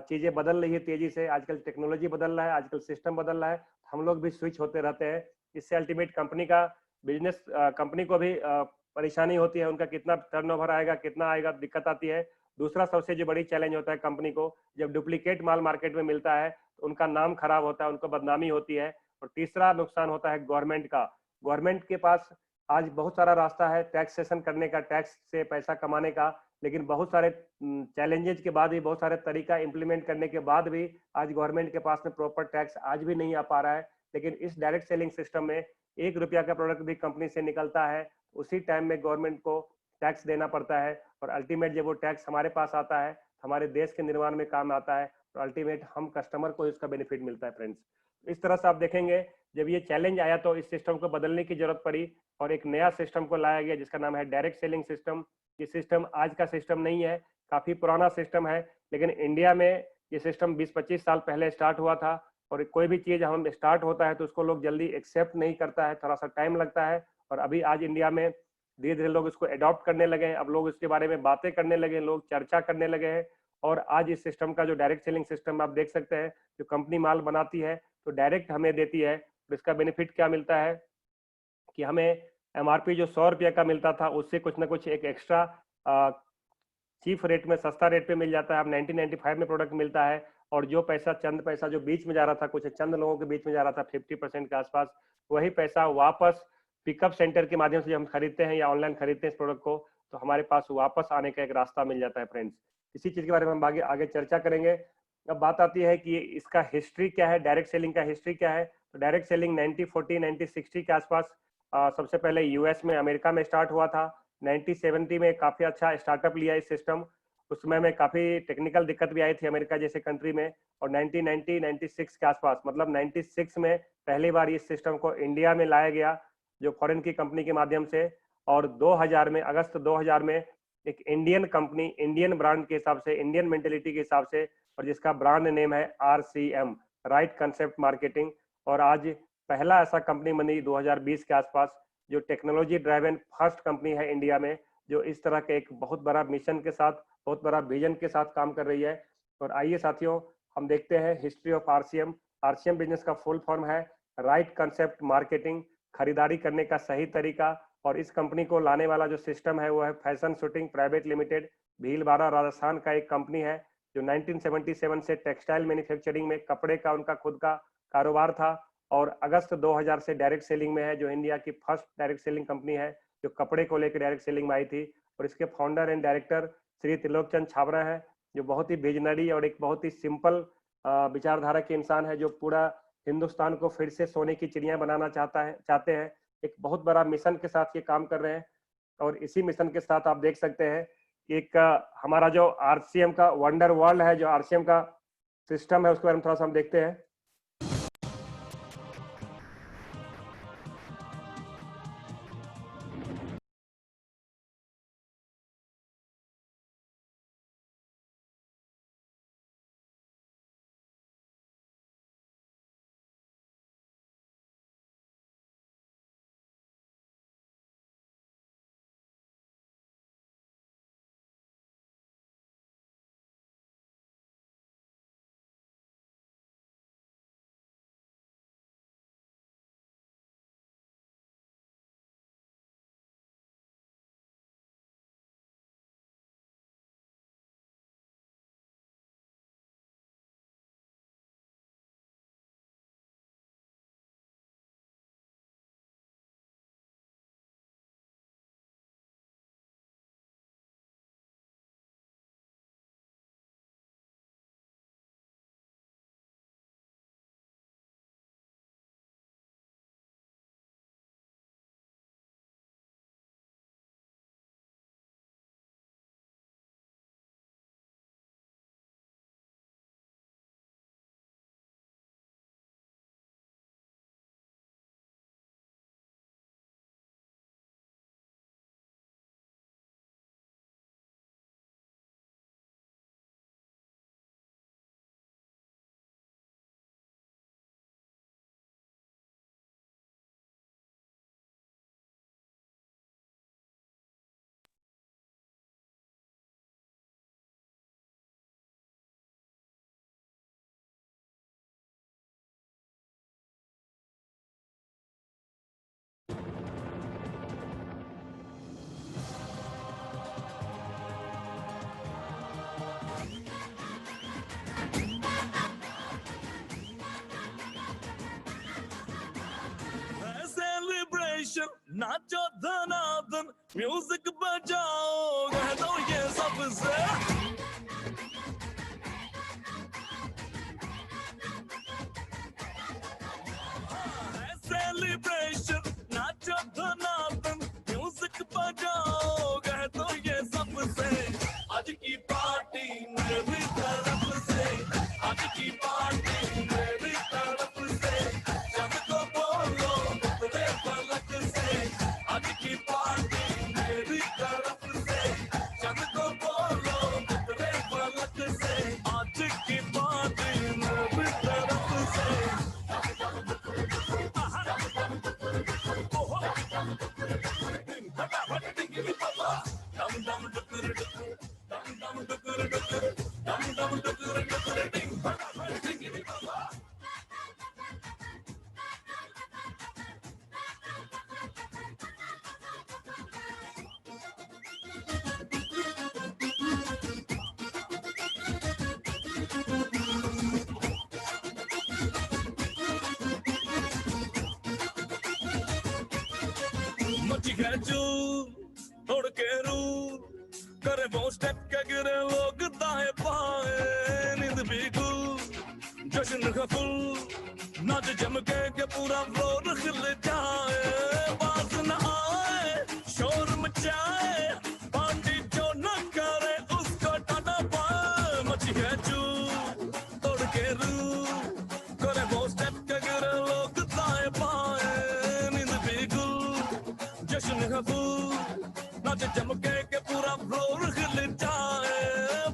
चीजें बदल रही है तेजी से, आजकल टेक्नोलॉजी बदल रहा है, आजकल सिस्टम बदल रहा है, हम लोग भी स्विच होते रहते हैं। इससे अल्टीमेट कंपनी का बिजनेस, कंपनी को भी परेशानी होती है, उनका कितना टर्नओवर आएगा, कितना आएगा, दिक्कत आती है। दूसरा सबसे जो बड़ी चैलेंज होता है कंपनी को, जब डुप्लीकेट माल मार्केट में मिलता है तो उनका नाम खराब होता है, उनको बदनामी होती है। और तीसरा नुकसान होता है गवर्नमेंट का। गवर्नमेंट के पास आज बहुत सारा रास्ता है टैक्सेशन करने का, टैक्स से पैसा कमाने का, लेकिन बहुत सारे चैलेंजेस के बाद भी, बहुत सारे तरीका इंप्लीमेंट करने के बाद भी आज गवर्नमेंट के पास में प्रॉपर टैक्स आज भी नहीं आ पा रहा है। लेकिन इस डायरेक्ट सेलिंग सिस्टम में 1 रुपया का प्रोडक्ट भी कंपनी से निकलता है, उसी टाइम में गवर्नमेंट को टैक्स देना पड़ता है। और अल्टीमेट जब वो टैक्स हमारे पास आता है, हमारे देश के निर्माण में काम आता है, तो अल्टीमेट हम कस्टमर को इसका बेनिफिट मिलता है फ्रेंड्स। इस तरह से आप देखेंगे, जब ये चैलेंज आया तो इस सिस्टम को बदलने की जरूरत पड़ी और एक नया सिस्टम को लाया गया जिसका नाम है डायरेक्ट सेलिंग सिस्टम। ये सिस्टम आज का सिस्टम नहीं है, काफी पुराना सिस्टम है, लेकिन इंडिया में ये सिस्टम 20-25 साल पहले स्टार्ट हुआ था। और कोई भी चीज हम स्टार्ट होता है तो उसको लोग जल्दी एक्सेप्ट नहीं करता है, थोड़ा सा टाइम लगता है। और अभी आज इंडिया में धीरे धीरे लोग इसको अडॉप्ट करने लगे हैं, अब लोग इसके बारे में बातें करने लगे हैं, लोग चर्चा करने लगे हैं। और आज इस सिस्टम का जो डायरेक्ट सेलिंग सिस्टम आप देख सकते हैं, जो कंपनी माल बनाती है तो डायरेक्ट हमें देती है, तो इसका बेनिफिट क्या मिलता है कि हमें एमआरपी जो 100 रुपये का मिलता था उससे कुछ ना कुछ एक एक्स्ट्रा चीफ रेट में, सस्ता रेट पे मिल जाता है। अब 1995 में प्रोडक्ट मिलता है। और जो पैसा, चंद पैसा जो बीच में जा रहा था, कुछ चंद लोगों के बीच में जा रहा था 50% के आसपास, वही पैसा वापस पिकअप सेंटर के माध्यम से हम खरीदते हैं या ऑनलाइन खरीदते हैं इस प्रोडक्ट को, तो हमारे पास वापस आने का एक रास्ता मिल जाता है फ्रेंड्स। इसी चीज के बारे में हम आगे आगे चर्चा करेंगे। अब बात आती है कि इसका हिस्ट्री क्या है, डायरेक्ट सेलिंग का हिस्ट्री क्या है। तो डायरेक्ट सेलिंग 1940 1960 के आसपास सबसे पहले यूएस में, अमेरिका में स्टार्ट हुआ था। 1970 में काफी अच्छा स्टार्टअप लिया इस सिस्टम। उस समय में काफी टेक्निकल दिक्कत भी आई थी अमेरिका जैसे कंट्री में। और 1996 के आसपास, मतलब 96 में पहली बार इस सिस्टम को इंडिया में लाया गया, जो फॉरेन की कंपनी के माध्यम से। और 2000 में, अगस्त 2000 में एक इंडियन कंपनी, इंडियन ब्रांड के हिसाब से, इंडियन मेंटेलिटी के हिसाब से, और जिसका ब्रांड नेम है RCM, राइट कंसेप्ट मार्केटिंग। और आज पहला ऐसा कंपनी बनी 2020 के आसपास जो टेक्नोलॉजी ड्राइवन फर्स्ट कंपनी है इंडिया में, जो इस तरह के एक बहुत बड़ा मिशन के साथ, बहुत बड़ा विजन के साथ काम कर रही है। और आइए साथियों, हम देखते हैं history of RCM। RCM business का फुल फॉर्म है राइट कंसेप्ट मार्केटिंग, खरीदारी करने का सही तरीका। और इस कंपनी को लाने वाला जो सिस्टम है वो है fashion shooting private limited, Bhilwara Rajasthan का एक कंपनी है, जो 1977 से टेक्सटाइल मैन्युफैक्चरिंग में, कपड़े का उनका खुद का कारोबार था। और अगस्त 2000 से डायरेक्ट सेलिंग में है, जो इंडिया की फर्स्ट डायरेक्ट सेलिंग कंपनी है जो कपड़े को लेकर डायरेक्ट सेलिंग में आई थी। और इसके founder and director Shri Trilok Chand Chhabra है, जो बहुत ही विजनरी और एक बहुत ही सिंपल विचारधारा के इंसान है, जो पूरा हिंदुस्तान को फिर से सोने की चिड़िया बनाना चाहते हैं। एक बहुत बड़ा मिशन के साथ ये काम कर रहे हैं। और इसी मिशन के साथ आप देख सकते हैं कि एक हमारा जो RCM का वंडर वर्ल्ड है, जो RCM का सिस्टम है, उसके बारे में थोड़ा सा हम देखते हैं। सेलिब्रेशन नाचो धनाधन म्यूजिक बजाओ कह दो ये सबसे सेलिब्रेशन नाचो धनाधन म्यूजिक बजाओ कह दो ये सबसे आज की पार्टी मेरी तरफ से आज की पार्टी मेरी तरफ से सबको बोलो उतरे पलक से आज की पार्टी मेरी तरफ से सबको बोलो उतरे पलक से आज की पार्टी मेरी तरफ से मची है चूर तोड़ के रूर करे वो स्टेप के गिरे लोग दाएं बाएं नींद भी गुल जश्न का फुल नाच जम के पूरा फ्लोर खिल जाए बाज न आए शोर मचाए पार्टी जो न करे उसको टाटा पाए मची है चूर तोड़ के रूर करे वो स्टेप के गिरे लोग दाएं बाएं नींद भी गुल जश्न है फूल नाच चमके के पूरा फ्लोर खिल जाए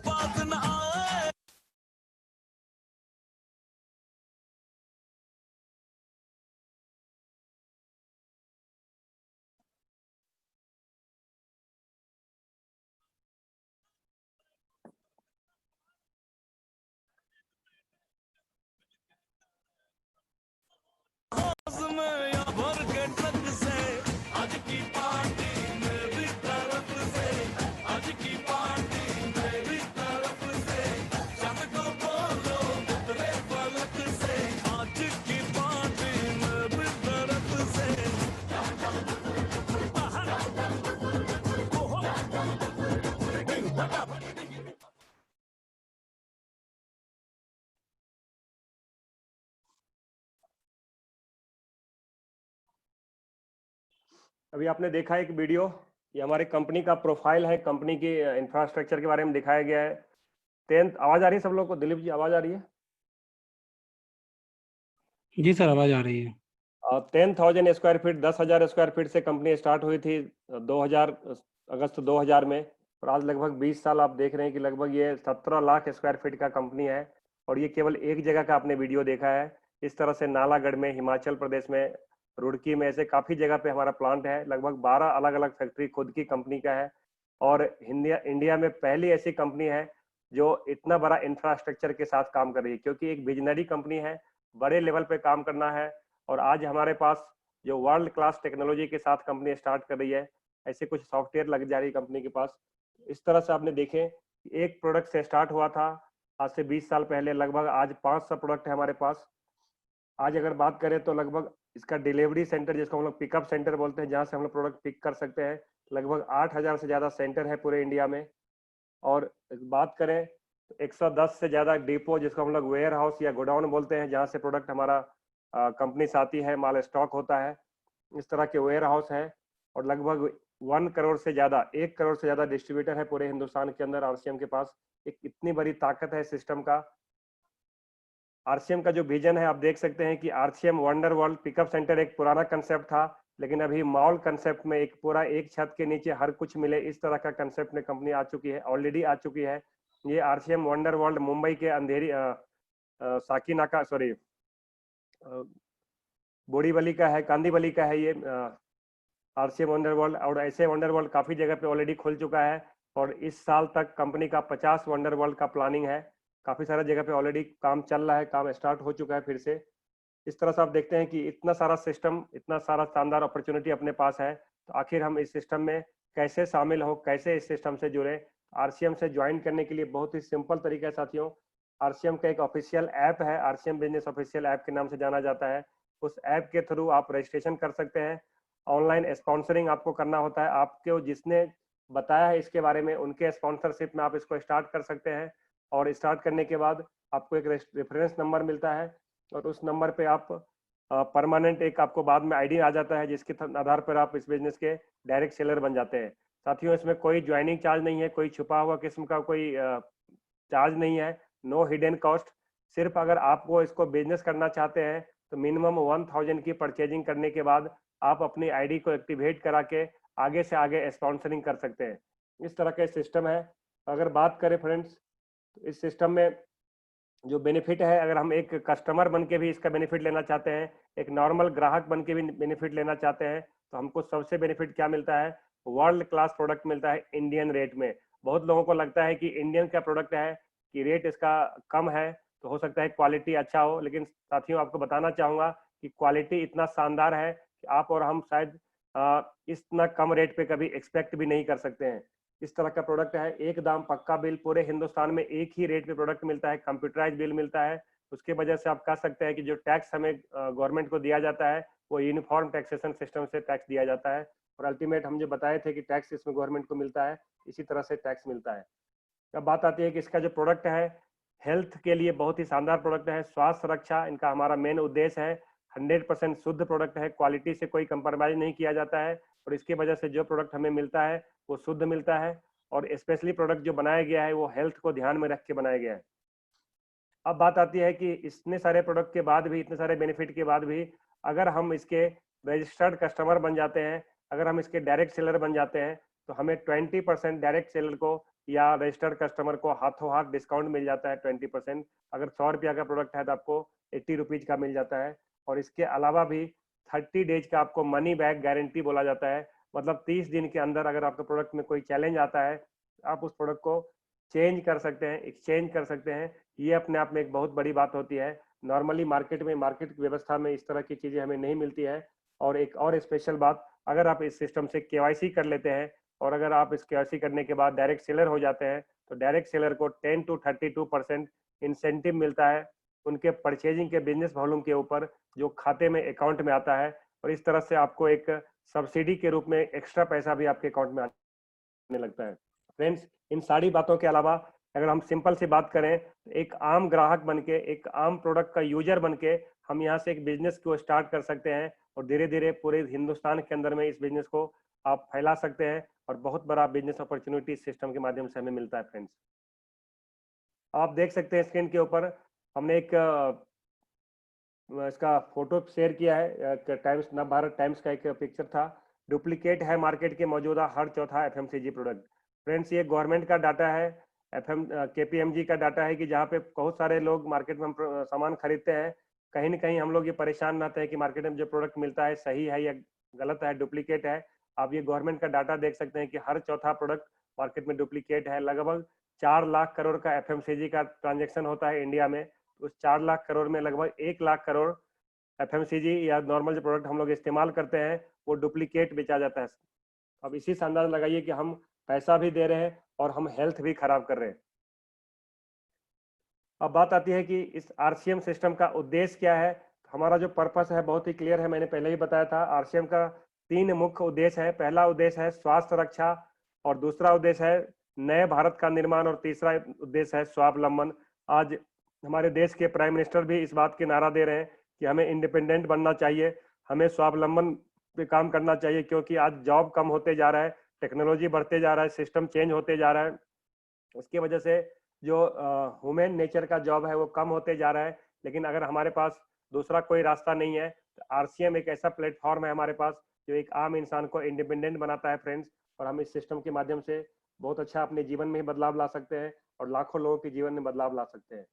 बात न आए में या भर के ट्रक से आज की पार्टी मेरी तरफ से आज की पार्टी मेरी तरफ से सबको बोलो उतरे पलक से आज की पार्टी मेरी तरफ से अभी आपने देखा एक वीडियो, ये हमारे कंपनी का प्रोफाइल है, कंपनी की इंफ्रास्ट्रक्चर के बारे में दिखाया गया है। 10th आवाज आ रही है सब लोग को? दिलीप जी आवाज आ रही है? जी सर, आवाज आ रही है। 10,000 स्क्वायर फीट, 10,000 स्क्वायर फीट से कंपनी स्टार्ट हुई थी अगस्त 2000 में, और आज लगभग 20 साल आप देख रहे हैं कि लगभग ये 17 लाख स्क्वायर फीट का कंपनी है। और ये केवल एक जगह का आपने वीडियो देखा है। इस तरह से नालागढ़ में, हिमाचल प्रदेश में, रुड़की में, ऐसे काफी जगह पे हमारा प्लांट है। लगभग 12 अलग अलग फैक्ट्री खुद की कंपनी का है। और इंडिया में पहली ऐसी कंपनी है जो इतना बड़ा इंफ्रास्ट्रक्चर के साथ काम कर रही है, क्योंकि एक विजनरी कंपनी है, बड़े लेवल पे काम करना है। और आज हमारे पास जो वर्ल्ड क्लास टेक्नोलॉजी के साथ कंपनी स्टार्ट कर रही है, ऐसे कुछ सॉफ्टवेयर लग जा रही है कंपनी के पास। इस तरह से आपने देखे, एक प्रोडक्ट से स्टार्ट हुआ था आज से 20 साल पहले, लगभग आज 500 प्रोडक्ट है हमारे पास। आज अगर बात करें तो लगभग इसका डिलीवरी सेंटर, जिसको हम लोग पिकअप सेंटर बोलते हैं, जहाँ से हम लोग प्रोडक्ट पिक कर सकते हैं, लगभग 8,000 से ज्यादा सेंटर है पूरे इंडिया में। और बात करें तो 110 से ज्यादा डिपो, जिसको हम लोग वेयर हाउस या गोडाउन बोलते हैं, जहाँ से प्रोडक्ट हमारा कंपनी से आती है, माल स्टॉक होता है, इस तरह के वेयर हाउस है। और लगभग 1 करोड़ से ज्यादा, 1 करोड़ से ज्यादा डिस्ट्रीब्यूटर है पूरे हिंदुस्तान के अंदर आरसीएम के पास। एक इतनी बड़ी ताकत है सिस्टम का। आरसीएम का जो विजन है, आप देख सकते हैं कि RCM wonder world pickup centre एक पुराना कंसेप्ट था, लेकिन अभी मॉल कंसेप्ट में एक पूरा एक छत के नीचे हर कुछ मिले, इस तरह का कंसेप्ट में कंपनी आ चुकी है, ऑलरेडी आ चुकी है। ये आरसीएम वंडर वर्ल्ड मुंबई के अंधेरी साकीनाका, सॉरी, बोरीवली का है, कांदीवली का है ये आरसीएम वंडर वर्ल्ड। और ऐसे वंडर वर्ल्ड काफी जगह पे ऑलरेडी खुल चुका है। और इस साल तक कंपनी का 50 वंडर वर्ल्ड का प्लानिंग है। काफी सारा जगह पे ऑलरेडी काम चल रहा है, काम स्टार्ट हो चुका है फिर से। इस तरह से आप देखते हैं कि इतना सारा सिस्टम, इतना सारा शानदार अपॉर्चुनिटी अपने पास है, तो आखिर हम इस सिस्टम में कैसे शामिल हो, कैसे इस सिस्टम से जुड़े। आरसीएम से ज्वाइन करने के लिए बहुत ही सिंपल तरीका है साथियों। आरसीएम का एक ऑफिशियल ऐप है, आरसीएम बिजनेस ऑफिशियल ऐप के नाम से जाना जाता है। उस ऐप के थ्रू आप रजिस्ट्रेशन कर सकते हैं। ऑनलाइन स्पॉन्सरिंग आपको करना होता है। आपको जिसने बताया है इसके बारे में, उनके स्पॉन्सरशिप में आप इसको स्टार्ट कर सकते हैं। और स्टार्ट करने के बाद आपको एक रेफरेंस नंबर मिलता है, और उस नंबर पे आप परमानेंट एक आपको बाद में आईडी आ जाता है, जिसके आधार पर आप इस बिजनेस के डायरेक्ट सेलर बन जाते हैं। साथियों, इसमें कोई ज्वाइनिंग चार्ज नहीं है, कोई छुपा हुआ किस्म का कोई चार्ज नहीं है, नो हिडन कॉस्ट। सिर्फ अगर आपको इसको बिजनेस करना चाहते हैं तो मिनिमम 1000 की परचेजिंग करने के बाद आप अपनी आईडी को एक्टिवेट करा के आगे से आगे स्पॉन्सरिंग कर सकते हैं। इस तरह का सिस्टम है। अगर बात करें फ्रेंड्स, तो इस सिस्टम में जो बेनिफिट है, अगर हम एक कस्टमर बन के भी इसका बेनिफिट लेना चाहते हैं, एक नॉर्मल ग्राहक बन के भी बेनिफिट लेना चाहते हैं, तो हमको सबसे बेनिफिट क्या मिलता है? वर्ल्ड क्लास प्रोडक्ट मिलता है इंडियन रेट में। बहुत लोगों को लगता है कि इंडियन का प्रोडक्ट है कि रेट इसका कम है, तो हो सकता है क्वालिटी अच्छा हो, लेकिन साथियों आपको बताना चाहूंगा कि क्वालिटी इतना शानदार है कि आप और हम शायद इतना कम रेट पे कभी एक्सपेक्ट भी नहीं कर सकते हैं। इस तरह का प्रोडक्ट है, एक दाम पक्का बिल, पूरे हिंदुस्तान में एक ही रेट पे प्रोडक्ट मिलता है, कंप्यूटराइज बिल मिलता है। उसके वजह से आप कह सकते हैं कि जो टैक्स हमें गवर्नमेंट को दिया जाता है वो यूनिफॉर्म टैक्सेशन सिस्टम से टैक्स दिया जाता है। और अल्टीमेट हम जो बताए थे कि टैक्स इसमें गवर्नमेंट को मिलता है, इसी तरह से टैक्स मिलता है। अब बात आती है कि इसका जो प्रोडक्ट है हेल्थ के लिए बहुत ही शानदार प्रोडक्ट है, स्वास्थ्य सुरक्षा इनका हमारा मेन उद्देश्य है। 100% शुद्ध प्रोडक्ट है, क्वालिटी से कोई कंप्रोमाइज नहीं किया जाता है, और इसकी वजह से जो प्रोडक्ट हमें मिलता है वो शुद्ध मिलता है। और स्पेशली प्रोडक्ट जो बनाया गया है वो हेल्थ को ध्यान में रख के बनाया गया है। अब बात आती है कि इतने सारे प्रोडक्ट के बाद भी, इतने सारे बेनिफिट के बाद भी, अगर हम इसके रजिस्टर्ड कस्टमर बन जाते हैं, अगर हम इसके डायरेक्ट सेलर बन जाते हैं, तो हमें 20% डायरेक्ट सेलर को या रजिस्टर्ड कस्टमर को हाथों हाथ डिस्काउंट मिल जाता है 20%। अगर 100 रुपया का प्रोडक्ट है तो आपको 80 रुपीज का मिल जाता है। और इसके अलावा भी 30 डेज का आपको मनी बैक गारंटी बोला जाता है। मतलब 30 दिन के अंदर अगर आपके प्रोडक्ट में कोई चैलेंज आता है, आप उस प्रोडक्ट को चेंज कर सकते हैं, एक्सचेंज कर सकते हैं। ये अपने आप में एक बहुत बड़ी बात होती है। नॉर्मली मार्केट में, मार्केट व्यवस्था में इस तरह की चीजें हमें नहीं मिलती है। और एक और स्पेशल बात, अगर आप इस सिस्टम से केवाईसी कर लेते हैं, और अगर आप इस केवाईसी करने के बाद डायरेक्ट सेलर हो जाते हैं, तो डायरेक्ट सेलर को 10 to 32% इंसेंटिव मिलता है उनके परचेजिंग के बिजनेस वॉल्यूम के ऊपर, जो खाते में अकाउंट में आता है। और इस तरह से आपको एक सब्सिडी के रूप में एक्स्ट्रा पैसा भी आपके अकाउंट में आने लगता है। फ्रेंड्स, इन सारी बातों के अलावा अगर हम सिंपल सी बात करें, तो एक आम ग्राहक बन के, एक आम प्रोडक्ट का यूजर बन के हम यहाँ से एक बिजनेस को स्टार्ट कर सकते हैं, और धीरे धीरे पूरे हिंदुस्तान के अंदर में इस बिजनेस को आप फैला सकते हैं, और बहुत बड़ा बिजनेस अपॉर्चुनिटी सिस्टम के माध्यम से हमें मिलता है। फ्रेंड्स, आप देख सकते हैं स्क्रीन के ऊपर हमने एक इसका फोटो शेयर किया है, टाइम्स नवभारत टाइम्स का एक पिक्चर था। डुप्लीकेट है मार्केट के मौजूदा हर चौथा एफएमसीजी प्रोडक्ट। फ्रेंड्स, ये गवर्नमेंट का डाटा है, केपीएमजी का डाटा है कि जहाँ पे बहुत सारे लोग मार्केट में सामान खरीदते हैं, कहीं ना कहीं हम लोग ये परेशान रहते हैं कि मार्केट में जो प्रोडक्ट मिलता है सही है या गलत है, डुप्लीकेट है। आप ये गवर्नमेंट का डाटा देख सकते हैं कि हर चौथा प्रोडक्ट मार्केट में डुप्लीकेट है। लगभग 4 लाख करोड़ का एफएमसीजी का ट्रांजेक्शन होता है इंडिया में। उस 4 लाख करोड़ में लगभग 1 लाख करोड़ एफएमसीजी या नॉर्मल जो प्रोडक्ट हम लोग इस्तेमाल करते हैं वो डुप्लीकेट बेचा जाता है। अब इसी से अंदाजा लगाइए कि हम पैसा भी दे रहे हैं और हम हेल्थ भी खराब कर रहे हैं। अब बात आती है कि इस आरसीएम सिस्टम का उद्देश्य क्या है। हमारा जो पर्पस है बहुत ही क्लियर है, मैंने पहले ही बताया था। आरसीएम का 3 मुख्य उद्देश्य है। पहला उद्देश्य है स्वास्थ्य रक्षा, और दूसरा उद्देश्य है नए भारत का निर्माण, और तीसरा उद्देश्य है स्वावलंबन। आज हमारे देश के प्राइम मिनिस्टर भी इस बात की नारा दे रहे हैं कि हमें इंडिपेंडेंट बनना चाहिए, हमें स्वावलंबन पे काम करना चाहिए, क्योंकि आज जॉब कम होते जा रहा है, टेक्नोलॉजी बढ़ते जा रहा है, सिस्टम चेंज होते जा रहा है। उसकी वजह से जो ह्यूमन नेचर का जॉब है वो कम होते जा रहा है। लेकिन अगर हमारे पास दूसरा कोई रास्ता नहीं है, तो आरसीएम एक ऐसा प्लेटफॉर्म है हमारे पास जो एक आम इंसान को इंडिपेंडेंट बनाता है। फ्रेंड्स, और हम इस सिस्टम के माध्यम से बहुत अच्छा अपने जीवन में ही बदलाव ला सकते हैं, और लाखों लोगों के जीवन में बदलाव ला सकते हैं।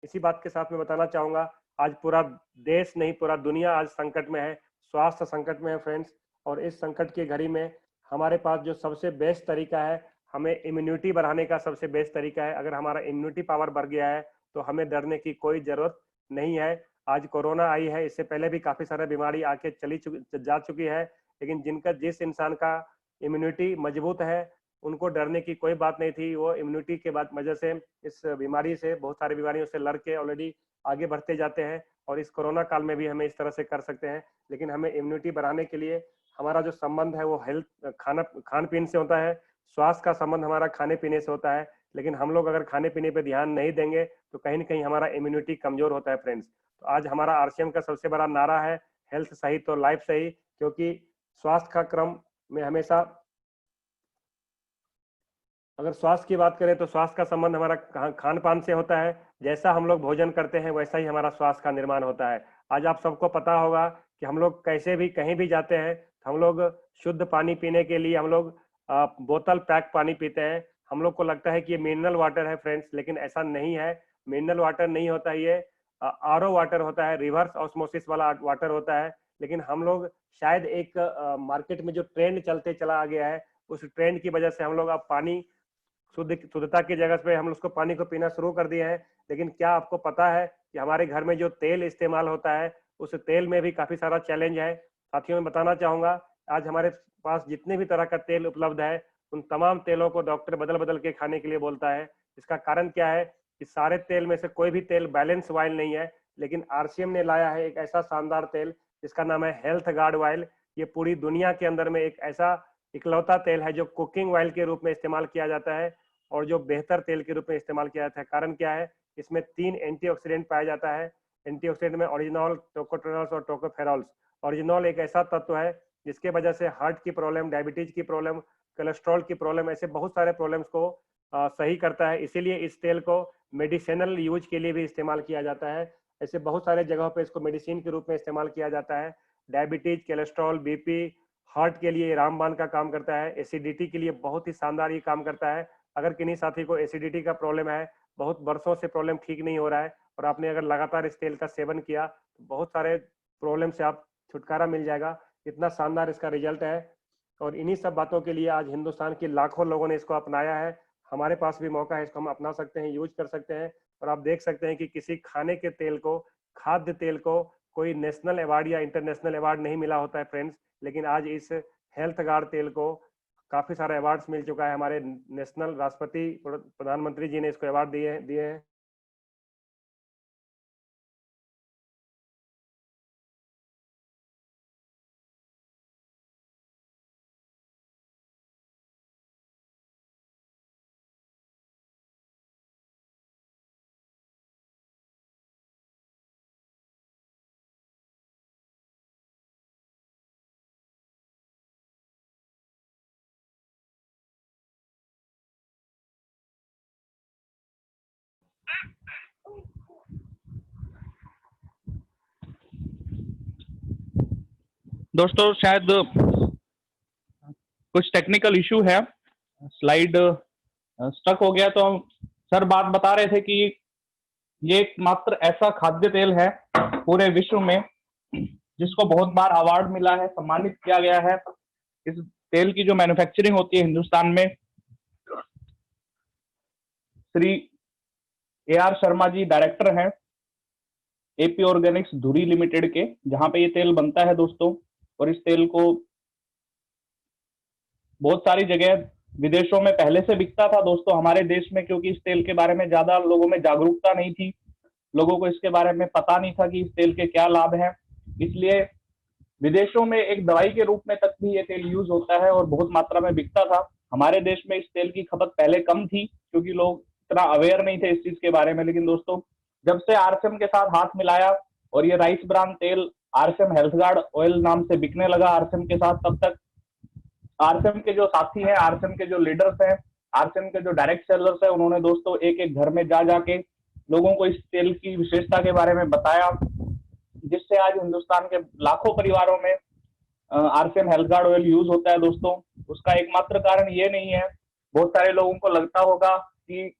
इसी बात के साथ मैं बताना चाहूंगा, आज पूरा देश नहीं, पूरा दुनिया आज संकट में है, स्वास्थ्य संकट में है। फ्रेंड्स, और इस संकट की घड़ी में हमारे पास जो सबसे बेस्ट तरीका है, हमें इम्यूनिटी बढ़ाने का सबसे बेस्ट तरीका है। अगर हमारा इम्यूनिटी पावर बढ़ गया है तो हमें डरने की कोई जरूरत नहीं है। आज कोरोना आई है, इससे पहले भी काफी सारी बीमारी आके जा चुकी है, लेकिन जिस इंसान का इम्यूनिटी मजबूत है उनको डरने की कोई बात नहीं थी। वो इम्यूनिटी के बाद वजह से इस बीमारी से, बहुत सारी बीमारियों से लड़ के ऑलरेडी आगे बढ़ते जाते हैं। और इस कोरोना काल में भी हमें इस तरह से कर सकते हैं। लेकिन हमें इम्यूनिटी बढ़ाने के लिए हमारा जो संबंध है वो हेल्थ खान पीन से होता है, स्वास्थ्य का संबंध हमारा खाने पीने से होता है। लेकिन हम लोग अगर खाने पीने पे ध्यान नहीं देंगे तो कहीं ना कहीं हमारा इम्यूनिटी कमजोर होता है फ्रेंड्स। तो आज हमारा आरसीएम का सबसे बड़ा नारा है हेल्थ सही तो लाइफ सही, क्योंकि स्वास्थ्य का क्रम में हमेशा, अगर स्वास्थ्य की बात करें तो स्वास्थ्य का संबंध हमारा खान पान से होता है। जैसा हम लोग भोजन करते हैं वैसा ही हमारा स्वास्थ्य का निर्माण होता है। आज आप सबको पता होगा कि हम लोग कैसे भी कहीं भी जाते हैं तो हम लोग शुद्ध पानी पीने के लिए हम लोग बोतल पैक पानी पीते हैं। हम लोग को लगता है कि ये मिनरल वाटर है फ्रेंड्स, लेकिन ऐसा नहीं है। मिनरल वाटर नहीं होता, ये आरओ वाटर होता है, रिवर्स ऑस्मोसिस वाला वाटर होता है। लेकिन हम लोग शायद एक मार्केट में जो ट्रेंड चलते चला आ गया है, उस ट्रेंड की वजह से हम लोग अब पानी शुद्धता की जगह पे हम उसको पानी को पीना शुरू कर दिए हैं। लेकिन क्या आपको पता है कि हमारे घर में जो तेल इस्तेमाल होता है उस तेल में भी काफी सारा चैलेंज है। साथियों, मैं बताना चाहूंगा आज हमारे पास जितने भी तरह का तेल उपलब्ध है उन तमाम तेलों को डॉक्टर बदल बदल के खाने के लिए बोलता है। इसका कारण क्या है कि सारे तेल में से कोई भी तेल बैलेंस ऑयल नहीं है। लेकिन आरसीएम ने लाया है एक ऐसा शानदार तेल जिसका नाम है हेल्थ गार्ड ऑयल। ये पूरी दुनिया के अंदर में एक ऐसा इकलौता तेल है जो कुकिंग ऑयल के रूप में इस्तेमाल किया जाता है और जो बेहतर तेल के रूप में इस्तेमाल किया जाता है। कारण क्या है, इसमें 3 एंटीऑक्सीडेंट पाया जाता है। एंटीऑक्सीडेंट में ओरिजिनॉल, टोकोफेरॉल्स और टोकोफेरॉल्स। ओरिजिनॉल एक ऐसा तत्व है जिसके वजह से हार्ट की प्रॉब्लम, डायबिटीज की प्रॉब्लम, कोलेस्ट्रॉल की प्रॉब्लम, ऐसे बहुत सारे प्रॉब्लम्स को सही करता है। इसीलिए इस तेल को मेडिसिनल यूज के लिए भी इस्तेमाल किया जाता है। ऐसे बहुत सारे जगहों पे इसको मेडिसिन के रूप में इस्तेमाल किया जाता है। डायबिटीज, कोलेस्ट्रॉल, बीपी, हार्ट के लिए रामबाण का काम करता है। एसिडिटी के लिए बहुत ही शानदार ये काम करता है। अगर किन्हीं साथी को एसिडिटी का प्रॉब्लम है, बहुत वर्षों से प्रॉब्लम ठीक नहीं हो रहा है, और आपने अगर लगातार इस तेल का सेवन किया तो बहुत सारे प्रॉब्लम से आप छुटकारा मिल जाएगा। इतना शानदार इसका रिजल्ट है। और इन्हीं सब बातों के लिए आज हिंदुस्तान के लाखों लोगों ने इसको अपनाया है। हमारे पास भी मौका है, इसको हम अपना सकते हैं, यूज कर सकते हैं। और आप देख सकते हैं कि किसी खाने के तेल को, खाद्य तेल को कोई नेशनल अवार्ड या इंटरनेशनल अवार्ड नहीं मिला होता है फ्रेंड्स, लेकिन आज इस हेल्थ गार्ड तेल को काफी सारे अवार्ड्स मिल चुका है। हमारे नेशनल राष्ट्रपति, प्रधानमंत्री जी ने इसको अवार्ड दिए हैं। दोस्तों शायद कुछ टेक्निकल इशू है, स्लाइड स्टक हो गया। तो हम सर बात बता रहे थे कि ये एकमात्र ऐसा खाद्य तेल है पूरे विश्व में जिसको बहुत बार अवार्ड मिला है, सम्मानित किया गया है। इस तेल की जो मैन्युफैक्चरिंग होती है हिंदुस्तान में, श्री AR शर्मा जी डायरेक्टर हैं AP ऑर्गेनिक्स धुरी लिमिटेड के, जहां पे ये तेल बनता है दोस्तों। और इस तेल को बहुत सारी जगह विदेशों में पहले से बिकता था दोस्तों। हमारे देश में क्योंकि इस तेल के बारे में ज्यादा लोगों में जागरूकता नहीं थी, लोगों को इसके बारे में पता नहीं था कि इस तेल के क्या लाभ हैं, इसलिए विदेशों में एक दवाई के रूप में तक भी ये तेल यूज होता है और बहुत मात्रा में बिकता था। हमारे देश में इस तेल की खपत पहले कम थी क्योंकि लोग इतना अवेयर नहीं थे इस चीज के बारे में। लेकिन दोस्तों जब से आरसीएम के साथ हाथ मिलाया और ये राइस ब्रान तेल आरसीएम हेल्थ गार्ड ऑयल नाम से बिकने लगा आरसीएम के साथ, तब तक आरसीएम के जो साथी हैं, आरसीएम के जो लीडर्स हैं, आरसीएम के जो डायरेक्ट सेलर्स हैं, उन्होंने दोस्तों एक एक घर में जा जाके लोगों को इस तेल की विशेषता के बारे में बताया, जिससे आज हिंदुस्तान के लाखों परिवारों में RCM health guard oil use होता है दोस्तों। उसका एकमात्र कारण ये नहीं है, बहुत सारे लोगों को लगता होगा कि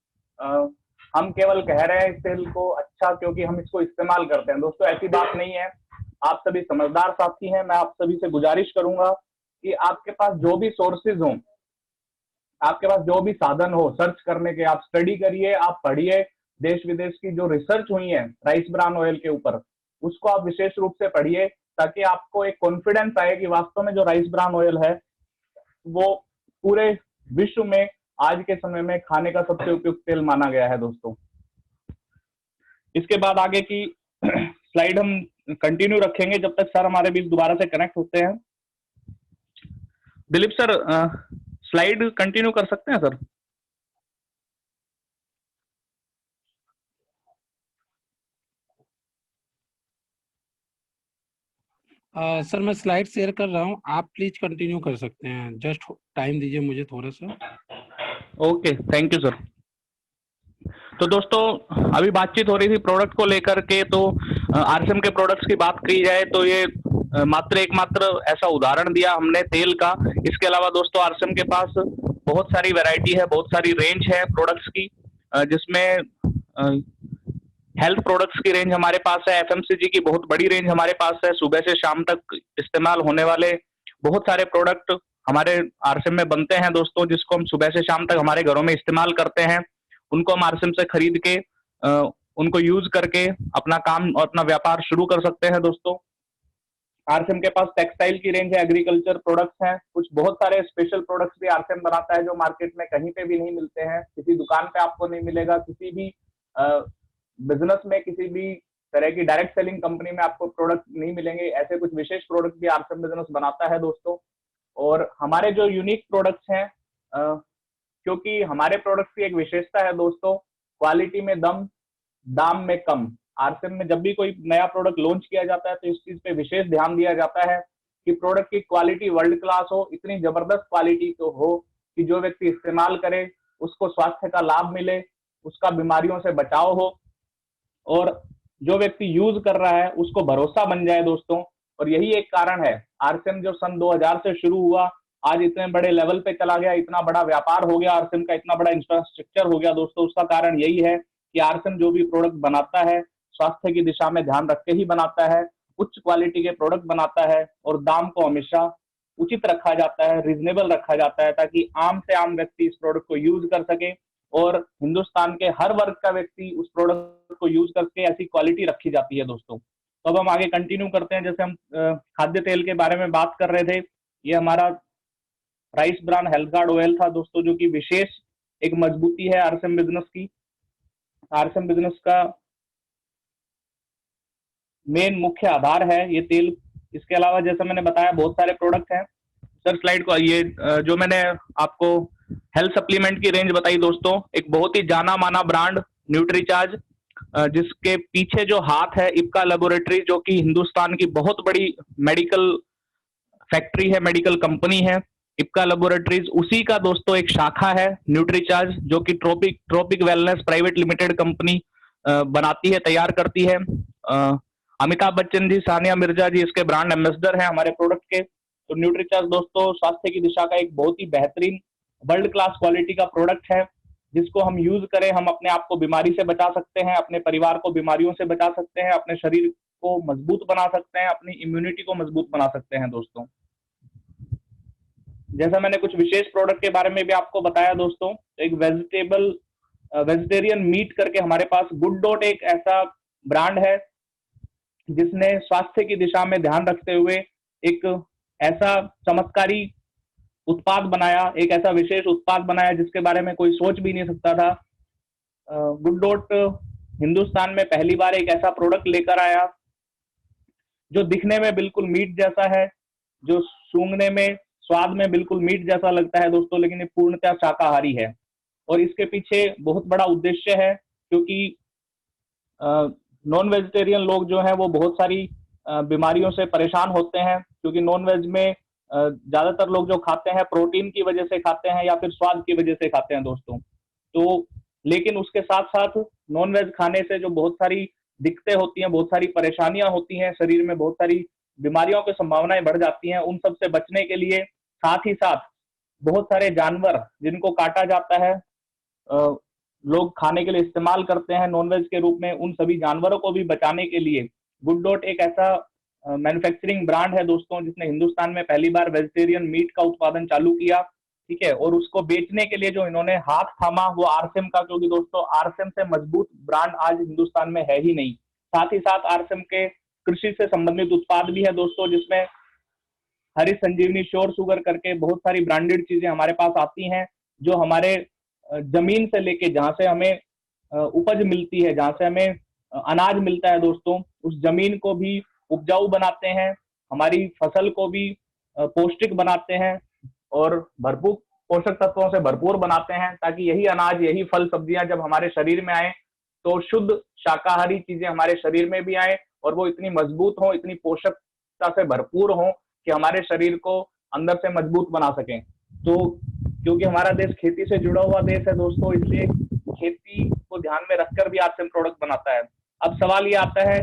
हम केवल कह रहे हैं इस तेल को अच्छा क्योंकि हम इसको इस्तेमाल करते हैं। दोस्तों ऐसी बात नहीं है। आप सभी समझदार साथी हैं, मैं आप सभी से गुजारिश करूंगा कि आपके पास जो भी सोर्सेज हों, आपके पास जो भी साधन हो सर्च करने के, आप स्टडी करिए, आप पढ़िए। देश विदेश की जो रिसर्च हुई है राइस ब्रान ऑयल के ऊपर, उसको आप विशेष रूप से पढ़िए, ताकि आपको एक कॉन्फिडेंस आए कि वास्तव में जो राइस ब्रान ऑयल है वो पूरे विश्व में आज के समय में खाने का सबसे उपयुक्त तेल माना गया है दोस्तों। इसके बाद आगे की स्लाइड हम कंटिन्यू रखेंगे जब तक सर हमारे बीच दोबारा से कनेक्ट होते हैं। दिलीप सर, स्लाइड कंटिन्यू कर सकते हैं सर? सर मैं स्लाइड शेयर कर रहा हूँ, आप प्लीज कंटिन्यू कर सकते हैं, जस्ट टाइम दीजिए मुझे थोड़ा सा। Okay, thank you sir. तो दोस्तों, अभी बातचीत हो रही थी प्रोडक्ट को लेकर के, तो आरसीएम के प्रोडक्ट्स की बात की जाए तो ये मात्र एकमात्र ऐसा उदाहरण दिया हमने तेल का। इसके अलावा दोस्तों आरसीएम के पास बहुत सारी वैरायटी है, बहुत सारी रेंज है प्रोडक्ट्स की, जिसमें हेल्थ प्रोडक्ट्स की रेंज हमारे पास है, एफएमसीजी की बहुत बड़ी रेंज हमारे पास है। सुबह से शाम तक इस्तेमाल होने वाले बहुत सारे प्रोडक्ट हमारे आरसीएम में बनते हैं दोस्तों, जिसको हम सुबह से शाम तक हमारे घरों में इस्तेमाल करते हैं। उनको हम आरसीएम से खरीद के उनको यूज करके अपना काम और अपना व्यापार शुरू कर सकते हैं दोस्तों। आरसीएम के पास टेक्सटाइल की रेंज है, एग्रीकल्चर प्रोडक्ट्स हैं, कुछ बहुत सारे स्पेशल प्रोडक्ट्स भी आरसीएम बनाता है जो मार्केट में कहीं पे भी नहीं मिलते हैं, किसी दुकान पे आपको नहीं मिलेगा, किसी भी बिजनेस में किसी भी तरह की डायरेक्ट सेलिंग कंपनी में आपको प्रोडक्ट नहीं मिलेंगे। ऐसे कुछ विशेष प्रोडक्ट भी आरसीएम बिजनेस बनाता है दोस्तों। और हमारे जो यूनिक प्रोडक्ट्स हैं, क्योंकि हमारे प्रोडक्ट्स की एक विशेषता है दोस्तों, क्वालिटी में दम, दाम में कम। आरसीएम में जब भी कोई नया प्रोडक्ट लॉन्च किया जाता है तो इस चीज पे विशेष ध्यान दिया जाता है कि प्रोडक्ट की क्वालिटी वर्ल्ड क्लास हो, इतनी जबरदस्त क्वालिटी तो हो कि जो व्यक्ति इस्तेमाल करे उसको स्वास्थ्य का लाभ मिले, उसका बीमारियों से बचाव हो, और जो व्यक्ति यूज कर रहा है उसको भरोसा बन जाए दोस्तों। और यही एक कारण है आरसीएम जो सन 2000 से शुरू हुआ, आज इतने बड़े लेवल पे चला गया, इतना बड़ा व्यापार हो गया आरसीएम का, इतना बड़ा इंफ्रास्ट्रक्चर हो गया दोस्तों। उसका कारण यही है कि आरसीएम जो भी प्रोडक्ट बनाता है स्वास्थ्य की दिशा में ध्यान रख के ही बनाता है, उच्च क्वालिटी के प्रोडक्ट बनाता है, और दाम को हमेशा उचित रखा जाता है, रीजनेबल रखा जाता है, ताकि आम से आम व्यक्ति इस प्रोडक्ट को यूज कर सके और हिंदुस्तान के हर वर्ग का व्यक्ति उस प्रोडक्ट को यूज करके ऐसी क्वालिटी रखी जाती है दोस्तों। तो अब हम आगे कंटिन्यू करते हैं। जैसे हम खाद्य तेल के बारे में बात कर रहे थे, ये हमारा rice bran health guard oil था दोस्तों, जो कि विशेष एक मजबूती है आरसीएम बिजनेस की। आरसीएम बिजनेस का मेन मुख्य आधार है ये तेल। इसके अलावा जैसा मैंने बताया बहुत सारे प्रोडक्ट हैं। सर स्लाइड को, ये जो मैंने आपको हेल्थ सप्लीमेंट की रेंज बताई दोस्तों, एक बहुत ही जाना माना ब्रांड न्यूट्रीचार्ज, जिसके पीछे जो हाथ है इप्का लेबोरेटरी, जो कि हिंदुस्तान की बहुत बड़ी मेडिकल फैक्ट्री है, मेडिकल कंपनी है इप्का लेबोरेटरीज, उसी का दोस्तों एक शाखा है न्यूट्रीचार्ज, जो कि Tropic Wellness private limited company बनाती है, तैयार करती है। अमिताभ बच्चन जी, सानिया मिर्जा जी इसके ब्रांड एम्बेसडर हैं हमारे प्रोडक्ट के। तो न्यूट्रीचार्ज दोस्तों स्वास्थ्य की दिशा का एक बहुत ही बेहतरीन वर्ल्ड क्लास क्वालिटी का प्रोडक्ट है, जिसको हम यूज करें हम अपने आप को बीमारी से बचा सकते हैं, अपने परिवार को बीमारियों से बचा सकते हैं, अपने शरीर को मजबूत बना सकते हैं, अपनी इम्यूनिटी को मजबूत बना सकते हैं दोस्तों। जैसा मैंने कुछ विशेष प्रोडक्ट के बारे में भी आपको बताया दोस्तों, एक वेजिटेरियन मीट करके हमारे पास गुड डॉट एक ऐसा ब्रांड है जिसने स्वास्थ्य की दिशा में ध्यान रखते हुए एक ऐसा चमत्कारी उत्पाद बनाया, एक ऐसा विशेष उत्पाद बनाया जिसके बारे में कोई सोच भी नहीं सकता था। गुड डॉट हिंदुस्तान में पहली बार एक ऐसा प्रोडक्ट लेकर आया जो दिखने में बिल्कुल मीट जैसा है, जो सूंघने में स्वाद में बिल्कुल मीट जैसा लगता है दोस्तों, लेकिन ये पूर्णतः शाकाहारी है। और इसके पीछे बहुत बड़ा उद्देश्य है, क्योंकि नॉन वेजिटेरियन लोग जो हैं वो बहुत सारी बीमारियों से परेशान होते हैं, क्योंकि नॉन वेज में ज्यादातर लोग जो खाते हैं प्रोटीन की वजह से खाते हैं या फिर स्वाद की वजह से खाते हैं दोस्तों। तो लेकिन उसके साथ साथ नॉन वेज खाने से जो बहुत सारी दिक्कतें होती हैं, बहुत सारी परेशानियां होती हैं, शरीर में बहुत सारी बीमारियों की संभावनाएं बढ़ जाती हैं। उन सब से बचने के लिए साथ ही साथ बहुत सारे जानवर जिनको काटा जाता है, लोग खाने के लिए इस्तेमाल करते हैं नॉनवेज के रूप में, उन सभी जानवरों को भी बचाने के लिए गुड डॉट एक ऐसा मैन्युफैक्चरिंग ब्रांड है दोस्तों, जिसने हिंदुस्तान में पहली बार वेजिटेरियन मीट का उत्पादन चालू किया, ठीक है। और उसको बेचने के लिए जो इन्होंने हाथ थामा वो आरसीएम का, क्योंकि दोस्तों आरसीएम से मजबूत ब्रांड आज हिंदुस्तान में है ही नहीं। साथ ही साथ आरसीएम के कृषि से संबंधित उत्पाद भी है दोस्तों, जिसमें हरी संजीवनी श्योर शुगर करके बहुत सारी ब्रांडेड चीजें हमारे पास आती हैं, जो हमारे जमीन से लेके जहां से हमें उपज मिलती है, जहां से हमें अनाज मिलता है दोस्तों, उस जमीन को भी उपजाऊ बनाते हैं, हमारी फसल को भी पौष्टिक बनाते हैं, और भरपूर पोषक तत्वों से भरपूर बनाते हैं, ताकि यही अनाज, यही फल सब्जियां जब हमारे शरीर में आए तो शुद्ध शाकाहारी चीजें हमारे शरीर में भी आए और वो इतनी मजबूत हो, इतनी पोषकता से भरपूर हो कि हमारे शरीर को अंदर से मजबूत बना सकें। तो क्योंकि हमारा देश खेती से जुड़ा हुआ देश है दोस्तों, इसलिए खेती को ध्यान में रखकर भी आरसीएम प्रोडक्ट बनाता है। अब सवाल ये आता है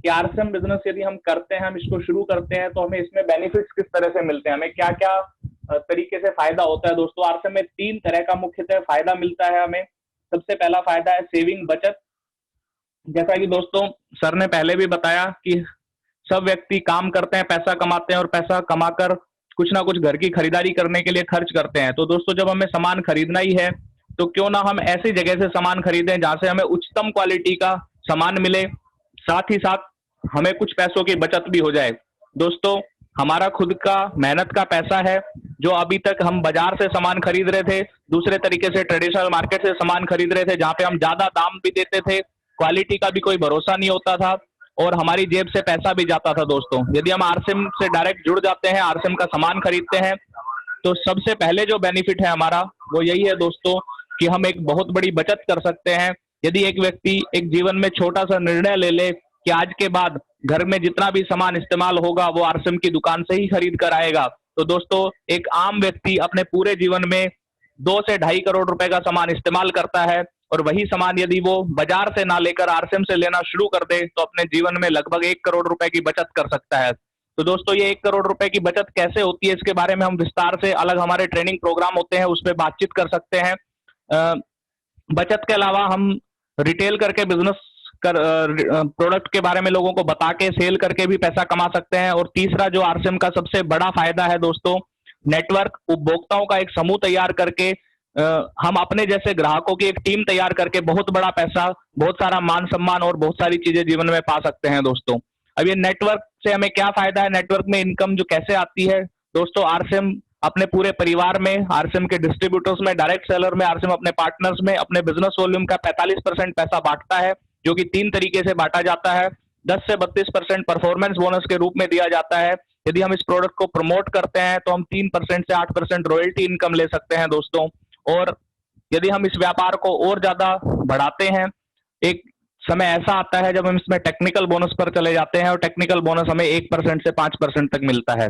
कि आरसीएम बिजनेस यदि हम करते हैं, हम इसको शुरू करते हैं, तो हमें इसमें बेनिफिट्स किस तरह से मिलते हैं, हमें क्या क्या तरीके से फायदा होता है। दोस्तों आरसीएम में 3 तरह का मुख्यतः फायदा मिलता है हमें। सबसे पहला फायदा है सेविंग, बचत। जैसा कि दोस्तों सर ने पहले भी बताया कि सब व्यक्ति काम करते हैं, पैसा कमाते हैं और पैसा कमाकर कुछ ना कुछ घर की खरीदारी करने के लिए खर्च करते हैं। तो दोस्तों जब हमें सामान खरीदना ही है तो क्यों ना हम ऐसी जगह से सामान खरीदें जहां से हमें उच्चतम क्वालिटी का सामान मिले, साथ ही साथ हमें कुछ पैसों की बचत भी हो जाए। दोस्तों हमारा खुद का मेहनत का पैसा है, जो अभी तक हम बाजार से सामान खरीद रहे थे, दूसरे तरीके से ट्रेडिशनल मार्केट से सामान खरीद रहे थे, जहां पे हम ज्यादा दाम भी देते थे, क्वालिटी का भी कोई भरोसा नहीं होता था और हमारी जेब से पैसा भी जाता था। दोस्तों यदि हम आरसीएम से डायरेक्ट जुड़ जाते हैं, आरसीएम का सामान खरीदते हैं, तो सबसे पहले जो बेनिफिट है हमारा वो यही है दोस्तों कि हम एक बहुत बड़ी बचत कर सकते हैं। यदि एक व्यक्ति एक जीवन में छोटा सा निर्णय ले ले कि आज के बाद घर में जितना भी सामान इस्तेमाल होगा वो आरसीएम की दुकान से ही खरीद कर आएगा, तो दोस्तों एक आम व्यक्ति अपने पूरे जीवन में 2 से 2.5 करोड़ रुपए का सामान इस्तेमाल करता है, और वही सामान यदि वो बाजार से ना लेकर आरसीएम से लेना शुरू कर दे तो अपने जीवन में लगभग 1 करोड़ रुपए की बचत कर सकता है। तो दोस्तों ये 1 करोड़ रुपए की बचत कैसे होती है, इसके बारे में हम विस्तार से अलग हमारे ट्रेनिंग प्रोग्राम होते हैं, उस पर बातचीत कर सकते हैं। बचत के अलावा हम रिटेल करके बिजनेस कर प्रोडक्ट के बारे में लोगों को बता के सेल करके भी पैसा कमा सकते हैं। और तीसरा जो आरसीएम का सबसे बड़ा फायदा है दोस्तों, नेटवर्क, उपभोक्ताओं का एक समूह तैयार करके हम अपने जैसे ग्राहकों की एक टीम तैयार करके बहुत बड़ा पैसा, बहुत सारा मान सम्मान और बहुत सारी चीजें जीवन में पा सकते हैं। दोस्तों अब ये नेटवर्क से हमें क्या फायदा है, नेटवर्क में इनकम जो कैसे आती है दोस्तों, आरसीएम अपने पूरे परिवार में, आरसीएम के डिस्ट्रीब्यूटर्स में, डायरेक्ट सेलर में, आरसीएम अपने पार्टनर्स में अपने बिजनेस वॉल्यूम का 45% पैसा बांटता है, जो कि 3 तरीके से बांटा जाता है। 10 से 32% परफॉर्मेंस बोनस के रूप में दिया जाता है। यदि हम इस प्रोडक्ट को प्रमोट करते हैं तो हम 3% से 8% रॉयल्टी इनकम ले सकते हैं दोस्तों। और यदि हम इस व्यापार को और ज्यादा बढ़ाते हैं, एक समय ऐसा आता है जब हम इसमें टेक्निकल बोनस पर चले जाते हैं और टेक्निकल बोनस हमें 1% से 5% तक मिलता है।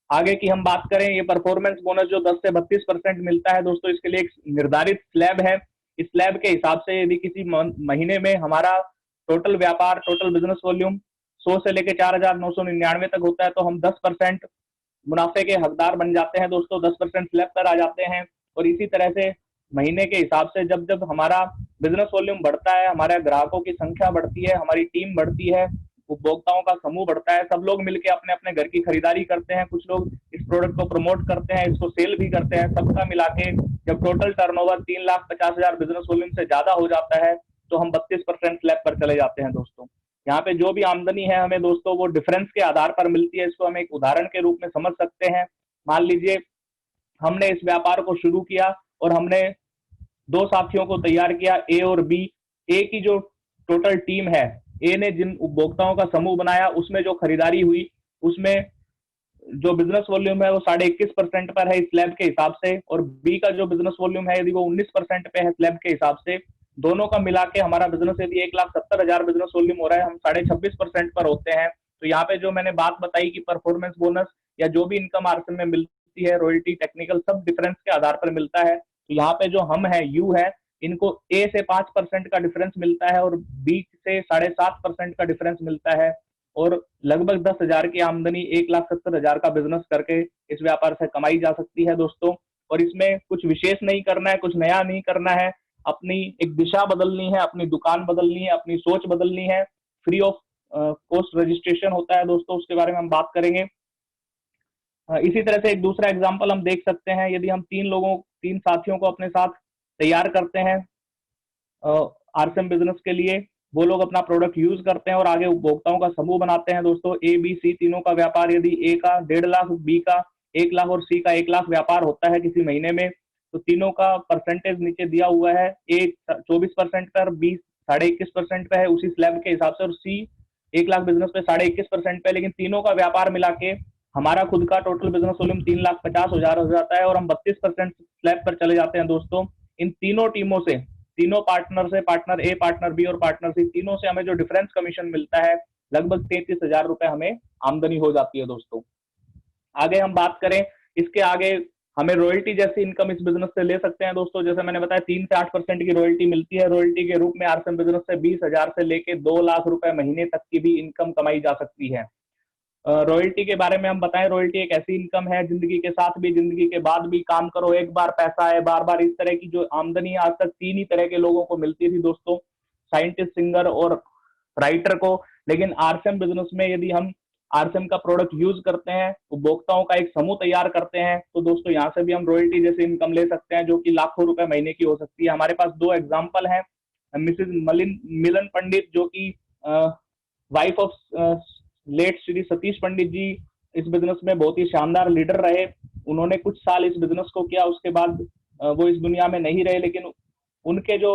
आगे की हम बात करें, ये परफॉर्मेंस बोनस जो 10 से 32% मिलता है दोस्तों, इसके लिए एक निर्धारित स्लैब है। इस स्लैब के हिसाब से यदि किसी महीने में हमारा टोटल व्यापार, टोटल बिजनेस वॉल्यूम 100 से लेकर 4,999 तक होता है, तो हम 10% मुनाफे के हकदार बन जाते हैं दोस्तों, 10% स्लैब पर आ जाते हैं। और इसी तरह से महीने के हिसाब से जब जब हमारा बिजनेस वॉल्यूम बढ़ता है, हमारे ग्राहकों की संख्या बढ़ती है, हमारी टीम बढ़ती है, उपभोक्ताओं का समूह बढ़ता है, सब लोग मिलकर अपने अपने घर की खरीदारी करते हैं, कुछ लोग इस प्रोडक्ट को प्रमोट करते हैं, इसको सेल भी करते हैं, सबका मिला के जब टोटल टर्नओवर 3,50,000 बिजनेस वॉल्यूम से ज्यादा हो जाता है तो हम 32% स्लैब पर चले जाते हैं दोस्तों। यहाँ पे जो भी आमदनी है हमें दोस्तों वो डिफरेंस के आधार पर मिलती है। इसको हम एक उदाहरण के रूप में समझ सकते हैं। मान लीजिए हमने इस व्यापार को शुरू किया और हमने 2 साथियों को तैयार किया, ए और बी। ए की जो टोटल टीम है, ए ने जिन उपभोक्ताओं का समूह बनाया उसमें जो खरीदारी हुई, उसमें जो बिजनेस वॉल्यूम है वो 21.5% पर है इस स्लैब के हिसाब से, और बी का जो बिजनेस वॉल्यूम है यदि वो 19% पे है स्लैब के हिसाब से, दोनों का मिला के हमारा बिजनेस यदि 1,70,000 बिजनेस वॉल्यूम हो रहा है, हम 26.5% पर होते हैं। तो यहाँ पे जो मैंने बात बताई कि परफॉर्मेंस बोनस या जो भी इनकम आरसीएम में मिलती है, रॉयल्टी, टेक्निकल, सब डिफरेंस के आधार पर मिलता है। तो यहाँ पे जो हम है, यू है, इनको ए से 5% का डिफरेंस मिलता है और बी से 7.5% का डिफरेंस मिलता है, और लगभग 10,000 की आमदनी 1,70,000 का बिजनेस करके इस व्यापार से कमाई जा सकती है दोस्तों। और इसमें कुछ विशेष नहीं करना है, कुछ नया नहीं करना है, अपनी एक दिशा बदलनी है, अपनी दुकान बदलनी है, अपनी सोच बदलनी है। फ्री ऑफ कॉस्ट रजिस्ट्रेशन होता है दोस्तों, उसके बारे में हम बात करेंगे। इसी तरह से एक दूसरा एग्जांपल हम देख सकते हैं। यदि हम 3 साथियों को अपने साथ तैयार करते हैं आरसीएम बिजनेस के लिए, वो लोग अपना प्रोडक्ट यूज करते हैं और आगे उपभोक्ताओं का समूह बनाते हैं दोस्तों। ए, बी, सी तीनों का व्यापार, यदि ए का 1.5 लाख, बी का 1 लाख और सी का 1 लाख व्यापार होता है किसी महीने में, तो तीनों का परसेंटेज नीचे दिया हुआ है। ए 24% पर, बी 21.5% पे है उसी स्लैब के हिसाब से, और सी 1 लाख बिजनेस पे 21.5% पे। लेकिन तीनों का व्यापार मिला के हमारा खुद का टोटल बिजनेस वॉल्यूम 3,50,000 हो जाता है और हम 32% स्लैब पर चले जाते हैं दोस्तों। इन तीनों टीमों से, तीनों पार्टनर से, पार्टनर ए, पार्टनर बी और पार्टनर सी, तीनों से हमें जो डिफरेंस कमीशन मिलता है लगभग 33,000 रुपए हमें आमदनी हो जाती है दोस्तों। आगे हम बात करें, इसके आगे हमें रॉयल्टी जैसी इनकम इस बिजनेस से ले सकते हैं दोस्तों। जैसे मैंने बताया 3 से 8% की रॉयल्टी मिलती है। रॉयल्टी के रूप में आरसीएम बिजनेस से 20,000 से लेके 2 लाख रुपए महीने तक की भी इनकम कमाई जा सकती है। रॉयल्टी के बारे में हम बताएं, रॉयल्टी एक ऐसी इनकम है जिंदगी के साथ भी, जिंदगी के बाद भी, काम करो एक बार पैसा है बार बार, इस तरह की जो आमदनी आज तक 3 ही तरह के लोगों को मिलती थी दोस्तों, साइंटिस्ट, सिंगर और राइटर को। लेकिन आरसीएम बिजनेस में यदि हम आरसीएम का प्रोडक्ट यूज करते हैं, उपभोक्ताओं का एक समूह तैयार करते हैं, तो दोस्तों यहाँ से भी हम रॉयल्टी जैसे इनकम ले सकते हैं जो कि लाखों रुपए महीने की हो सकती है। हमारे पास 2 एग्जाम्पल हैं। मिसेज मिलन पंडित जो कि wife of late Shri Satish Pandit ji इस बिजनेस में बहुत ही शानदार लीडर रहे। उन्होंने कुछ साल इस बिजनेस को किया, उसके बाद वो इस दुनिया में नहीं रहे, लेकिन उनके जो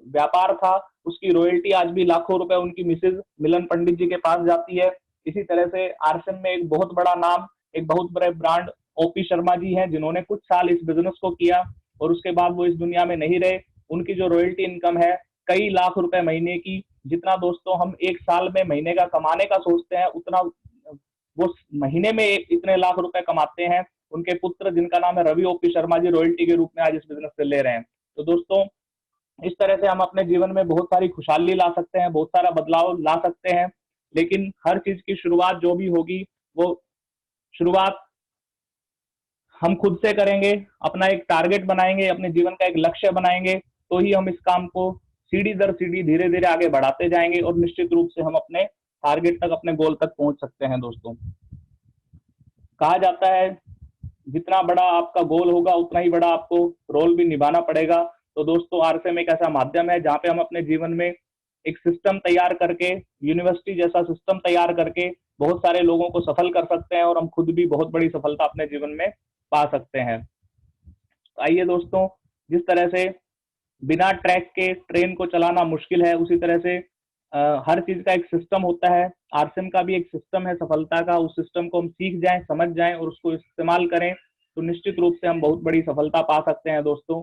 व्यापार था उसकी रॉयल्टी आज भी लाखों रुपए उनकी मिसेज मिलन पंडित जी के पास जाती है। इसी तरह से आरसीएम में एक बहुत बड़ा नाम, एक बहुत बड़े ब्रांड ओपी शर्मा जी हैं, जिन्होंने कुछ साल इस बिजनेस को किया और उसके बाद वो इस दुनिया में नहीं रहे। उनकी जो रॉयल्टी इनकम है कई लाख रुपए महीने की, जितना दोस्तों हम एक साल में महीने का कमाने का सोचते हैं उतना वो महीने में इतने लाख रुपए कमाते हैं। उनके पुत्र जिनका नाम है रवि ओपी शर्मा जी, रॉयल्टी के रूप में आज इस बिजनेस से ले रहे हैं। तो दोस्तों इस तरह से हम अपने जीवन में बहुत सारी खुशहाली ला सकते हैं, बहुत सारा बदलाव ला सकते हैं। लेकिन हर चीज की शुरुआत जो भी होगी वो शुरुआत हम खुद से करेंगे, अपना एक टारगेट बनाएंगे, अपने जीवन का एक लक्ष्य बनाएंगे, तो ही हम इस काम को सीढ़ी दर सीढ़ी धीरे धीरे आगे बढ़ाते जाएंगे और निश्चित रूप से हम अपने टारगेट तक, अपने गोल तक पहुंच सकते हैं दोस्तों। कहा जाता है जितना बड़ा आपका गोल होगा उतना ही बड़ा आपको रोल भी निभाना पड़ेगा। तो दोस्तों आरसीएम एक ऐसा माध्यम है जहाँ पे हम अपने जीवन में एक सिस्टम तैयार करके, यूनिवर्सिटी जैसा सिस्टम तैयार करके बहुत सारे लोगों को सफल कर सकते हैं और हम खुद भी बहुत बड़ी सफलता अपने जीवन में पा सकते हैं। तो आइए दोस्तों, जिस तरह से बिना ट्रैक के ट्रेन को चलाना मुश्किल है, उसी तरह से हर चीज का एक सिस्टम होता है। आरसीएम का भी एक सिस्टम है सफलता का। उस सिस्टम को हम सीख जाएं, समझ जाएं और उसको इस्तेमाल करें तो निश्चित रूप से हम बहुत बड़ी सफलता पा सकते हैं दोस्तों।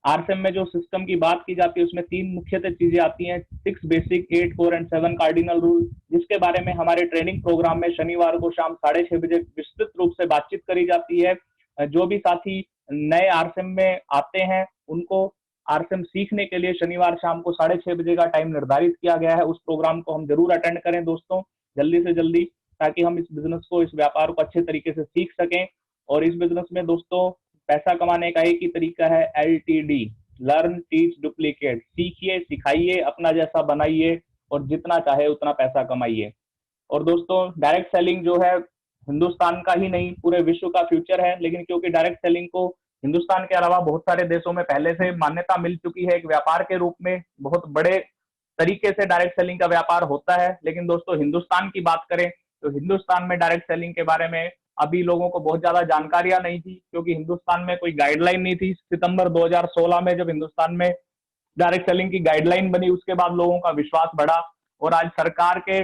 आरसीएम में जो सिस्टम की बात की जाती है उसमें 3 मुख्यतः चीजें आती हैं, 6 basic, 8 core and 7 cardinal rule, जिसके बारे में हमारे ट्रेनिंग प्रोग्राम में शनिवार को शाम 6:30 बजे विस्तृत रूप से बातचीत करी जाती है। जो भी साथी नए आरसीएम में आते हैं उनको आरसीएम सीखने के लिए शनिवार शाम को 6:30 बजे का टाइम निर्धारित किया गया है। उस प्रोग्राम को हम जरूर अटेंड करें दोस्तों, जल्दी से जल्दी, ताकि हम इस बिजनेस को, इस व्यापार को अच्छे तरीके से सीख सकें। और इस बिजनेस में दोस्तों पैसा कमाने का एक ही तरीका है, LTD, लर्न टीच डुप्लीकेट। सीखिए, सिखाइए, अपना जैसा बनाइए और जितना चाहे उतना पैसा कमाइए। और दोस्तों डायरेक्ट सेलिंग जो है हिंदुस्तान का ही नहीं पूरे विश्व का फ्यूचर है, लेकिन क्योंकि डायरेक्ट सेलिंग को हिंदुस्तान के अलावा बहुत सारे देशों में पहले से मान्यता मिल चुकी है, एक व्यापार के रूप में बहुत बड़े तरीके से डायरेक्ट सेलिंग का व्यापार होता है। लेकिन दोस्तों हिंदुस्तान की बात करें तो हिंदुस्तान में डायरेक्ट सेलिंग के बारे में अभी लोगों को बहुत ज्यादा जानकारियां नहीं थी, क्योंकि हिंदुस्तान में कोई गाइडलाइन नहीं थी। सितंबर 2016 में जब हिंदुस्तान में डायरेक्ट सेलिंग की गाइडलाइन बनी, उसके बाद लोगों का विश्वास बढ़ा और आज सरकार के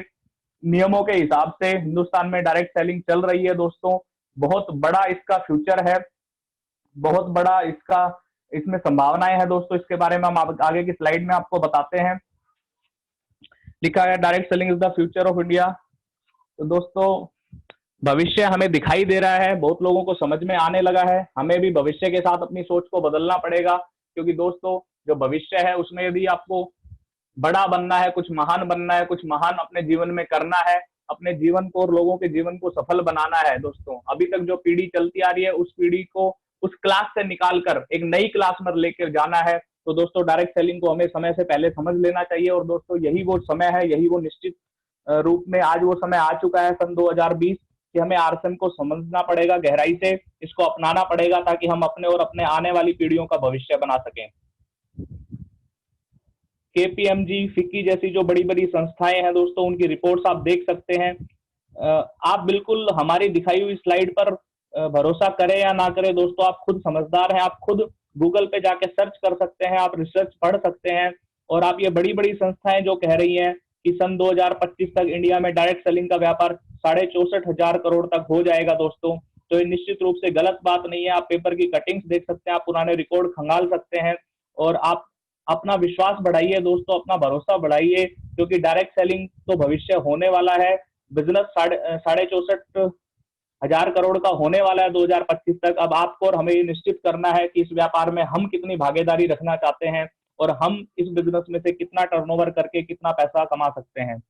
नियमों के हिसाब से हिंदुस्तान में डायरेक्ट सेलिंग चल रही है दोस्तों। बहुत बड़ा इसका फ्यूचर है, बहुत बड़ा इसमें संभावनाएं हैं दोस्तों। इसके बारे में हम आगे की स्लाइड में आपको बताते हैं। लिखा है direct selling is the future of India. तो दोस्तों भविष्य हमें दिखाई दे रहा है, बहुत लोगों को समझ में आने लगा है। हमें भी भविष्य के साथ अपनी सोच को बदलना पड़ेगा, क्योंकि दोस्तों जो भविष्य है उसमें यदि आपको बड़ा बनना है, कुछ महान बनना है, कुछ महान अपने जीवन में करना है, अपने जीवन को और लोगों के जीवन को सफल बनाना है दोस्तों, अभी तक जो पीढ़ी चलती आ रही है उस पीढ़ी को उस क्लास से निकालकर एक नई क्लास में लेकर जाना है। तो दोस्तों डायरेक्ट सेलिंग को हमें समय से पहले समझ लेना चाहिए। और दोस्तों यही वो समय है, यही वो निश्चित रूप में आज वो समय आ चुका है सन 2020 कि हमें आरसीएम को समझना पड़ेगा गहराई से, इसको अपनाना पड़ेगा ताकि हम अपने और अपने आने वाली पीढ़ियों का भविष्य बना सकें। KPMG, फिक्की जैसी जो बड़ी बड़ी संस्थाएं हैं दोस्तों, उनकी रिपोर्ट्स आप देख सकते हैं। आप बिल्कुल हमारी दिखाई हुई स्लाइड पर भरोसा करें या ना करें दोस्तों, आप खुद समझदार हैं। आप खुद गूगल पे जाके सर्च कर सकते हैं, आप रिसर्च पढ़ सकते हैं और आप ये बड़ी बड़ी संस्थाएं जो कह रही हैं कि सन 2025 तक इंडिया में डायरेक्ट सेलिंग का व्यापार 64,500 करोड़ तक हो जाएगा दोस्तों। तो ये निश्चित रूप से गलत बात नहीं है। आप पेपर की कटिंग्स देख सकते हैं, आप पुराने रिकॉर्ड खंगाल सकते हैं और आप अपना विश्वास बढ़ाइए दोस्तों, अपना भरोसा बढ़ाइए, क्योंकि डायरेक्ट सेलिंग तो भविष्य होने वाला है। बिजनेस 64,500 करोड़ का होने वाला है 2025 तक। अब आपको और हमें ये निश्चित करना है कि इस व्यापार में हम कितनी भागीदारी रखना चाहते हैं और हम इस बिजनेस में से कितना टर्नओवर करके कितना पैसा कमा सकते हैं।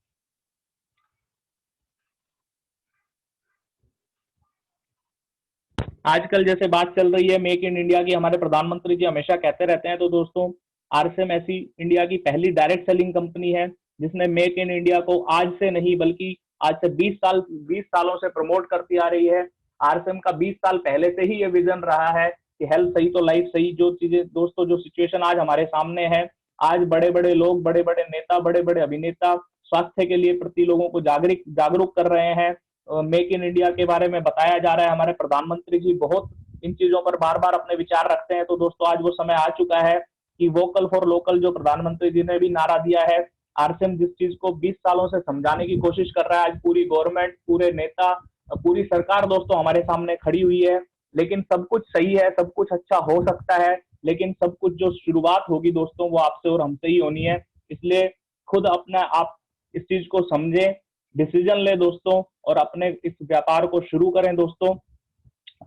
आजकल जैसे बात चल रही है मेक इन इंडिया की, हमारे प्रधानमंत्री जी हमेशा कहते रहते हैं, तो दोस्तों आरसीएम ऐसी इंडिया की पहली डायरेक्ट सेलिंग कंपनी है जिसने मेक इन इंडिया को आज से नहीं बल्कि आज से 20 सालों से प्रमोट करती आ रही है। आरसीएम का 20 साल पहले से ही ये विजन रहा है कि हेल्थ सही तो लाइफ सही। जो चीजें दोस्तों, जो सिचुएशन आज हमारे सामने है, आज बड़े बड़े लोग, बड़े बड़े नेता, बड़े बड़े अभिनेता स्वास्थ्य के लिए प्रति लोगों को जागरूक कर रहे हैं। मेक इन इंडिया के बारे में बताया जा रहा है। हमारे प्रधानमंत्री जी बहुत इन चीजों पर बार बार अपने विचार रखते हैं। तो दोस्तों आज वो समय आ चुका है कि वोकल फॉर लोकल जो प्रधानमंत्री जी ने भी नारा दिया है, आरसीएम जिस चीज को 20 सालों से समझाने की कोशिश कर रहा है, आज पूरी गवर्नमेंट, पूरे नेता, पूरी सरकार दोस्तों हमारे सामने खड़ी हुई है। लेकिन सब कुछ सही है, सब कुछ अच्छा हो सकता है, लेकिन सब कुछ जो शुरुआत होगी दोस्तों वो आपसे और हमसे ही होनी है। इसलिए खुद अपना आप इस चीज को समझें, डिसीजन ले दोस्तों और अपने इस व्यापार को शुरू करें दोस्तों।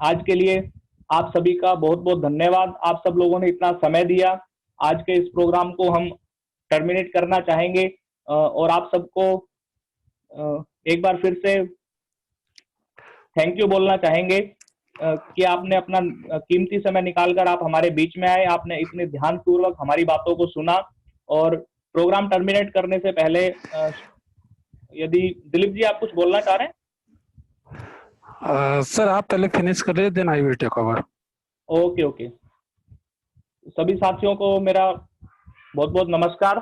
आज के लिए आप सभी का बहुत बहुत धन्यवाद। आप सब लोगों ने इतना समय दिया। आज के इस प्रोग्राम को हम टर्मिनेट करना चाहेंगे और आप सबको एक बार फिर से थैंक यू बोलना चाहेंगे कि आपने अपना कीमती समय निकालकर आप हमारे बीच में आए, आपने इतने ध्यानपूर्वक हमारी बातों को सुना। और प्रोग्राम टर्मिनेट करने से पहले यदि दिलीप जी आप कुछ बोलना चाह रहे हैं? सर आप पहले फिनिश कर रहे, then I will take over. Okay okay. सभी साथियों को मेरा बहुत बहुत नमस्कार।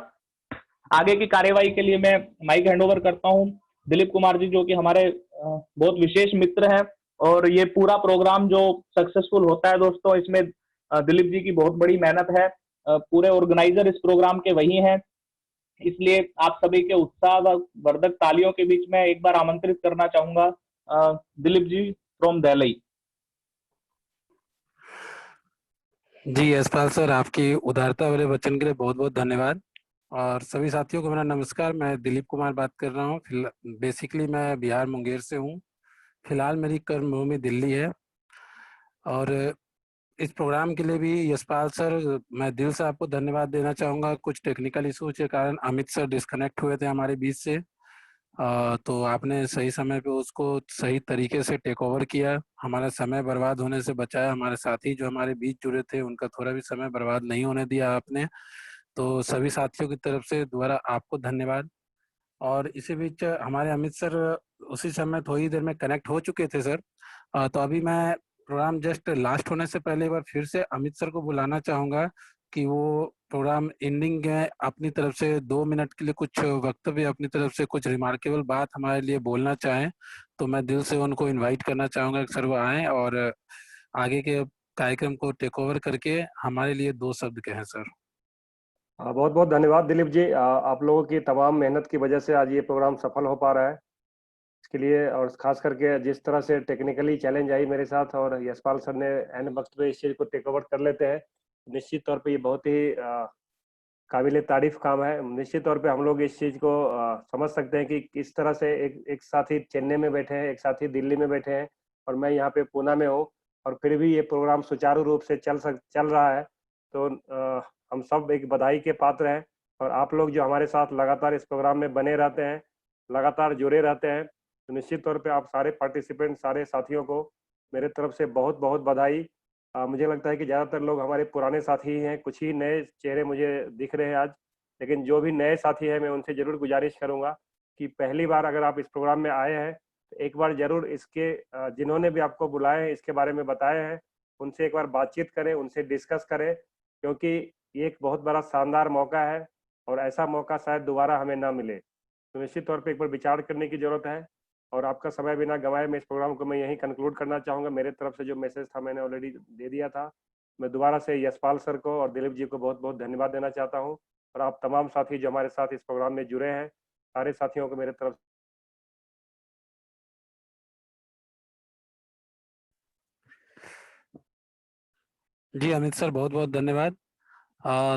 आगे की कार्यवाही के लिए मैं माइक हैंडओवर करता हूं दिलीप कुमार जी, जो कि हमारे बहुत विशेष मित्र हैं। और ये पूरा प्रोग्राम जो सक्सेसफुल होता है दोस्तों, इसमें दिलीप जी की बहुत बड़ी मेहनत है। पूरे ऑर्गेनाइजर इस प्रोग्राम के वही हैं। इसलिए आप सभी के उत्साह वर्धक तालियों के बीच में एक बार आमंत्रित करना चाहूंगा दिलीप जी फ्रॉम दिल्ली। जी यशपाल सर, आपकी उदारता वाले वचन के लिए बहुत बहुत धन्यवाद। और सभी साथियों को मेरा नमस्कार। मैं दिलीप कुमार बात कर रहा हूँ। बेसिकली मैं बिहार मुंगेर से हूँ। फिलहाल मेरी कर्मभूमि दिल्ली है। और इस प्रोग्राम के लिए भी यशपाल सर, मैं दिल से आपको धन्यवाद देना चाहूँगा। कुछ टेक्निकल इशू के कारण अमित सर डिस्कनेक्ट हुए थे हमारे बीच से, तो आपने सही समय पे उसको सही तरीके से टेक ओवर किया, हमारा समय बर्बाद होने से बचाया। हमारे साथी जो हमारे बीच जुड़े थे उनका थोड़ा भी समय बर्बाद नहीं होने दिया आपने। तो सभी साथियों की तरफ से दोबारा आपको धन्यवाद। और इसी बीच हमारे अमित सर उसी समय थोड़ी देर में कनेक्ट हो चुके थे सर। तो अभी मैं प्रोग्राम जस्ट लास्ट होने से पहले एक बार फिर से अमित सर को बुलाना चाहूँगा कि वो प्रोग्राम एंडिंग में अपनी तरफ से 2 मिनट के लिए कुछ वक्तव्य, अपनी तरफ से कुछ रिमार्केबल बात हमारे लिए बोलना चाहें। तो मैं दिल से उनको इनवाइट करना चाहूँगा कि सर वो आएँ और आगे के कार्यक्रम को टेक ओवर करके हमारे लिए 2 शब्द कहें सर। बहुत बहुत धन्यवाद दिलीप जी। आप लोगों की तमाम मेहनत की वजह से आज ये प्रोग्राम सफल हो पा रहा है। इसके लिए और खास करके जिस तरह से टेक्निकली चैलेंज आई मेरे साथ और यशपाल सर ने एंड वक्त पे इस चीज़ को टेक ओवर कर लेते हैं, निश्चित तौर पे ये बहुत ही काबिले तारीफ काम है। निश्चित तौर पे हम लोग इस चीज़ को समझ सकते हैं कि किस तरह से एक साथी चेन्नई में बैठे हैं, एक साथी दिल्ली में बैठे हैं और मैं यहाँ पे पूना में हूँ, और फिर भी ये प्रोग्राम सुचारू रूप से चल रहा है। तो हम सब एक बधाई के पात्र हैं। और आप लोग जो हमारे साथ लगातार इस प्रोग्राम में बने रहते हैं, लगातार जुड़े रहते हैं, तो निश्चित तौर पे आप सारे पार्टिसिपेंट, सारे साथियों को मेरे तरफ से बहुत बहुत बधाई। मुझे लगता है कि ज़्यादातर लोग हमारे पुराने साथी ही हैं, कुछ ही नए चेहरे मुझे दिख रहे हैं आज। लेकिन जो भी नए साथी हैं मैं उनसे ज़रूर गुजारिश करूँगा कि पहली बार अगर आप इस प्रोग्राम में आए हैं तो एक बार ज़रूर इसके जिन्होंने भी आपको बुलाए हैं, इसके बारे में बताए हैं, उनसे एक बार बातचीत करें, उनसे डिस्कस करें, क्योंकि ये एक बहुत बड़ा शानदार मौका है और ऐसा मौका शायद दोबारा हमें ना मिले। तो निश्चित तौर पे एक बार विचार करने की ज़रूरत है। और आपका समय बिना गंवाए मैं इस प्रोग्राम को मैं यहीं कंक्लूड करना चाहूँगा। मेरे तरफ से जो मैसेज था मैंने ऑलरेडी दे दिया था। मैं दोबारा से यशपाल सर को और दिलीप जी को बहुत बहुत धन्यवाद देना चाहता हूँ। और आप तमाम साथी जो हमारे साथ इस प्रोग्राम में जुड़े हैं, सारे साथियों को मेरे तरफ जी अमित सर, बहुत बहुत धन्यवाद।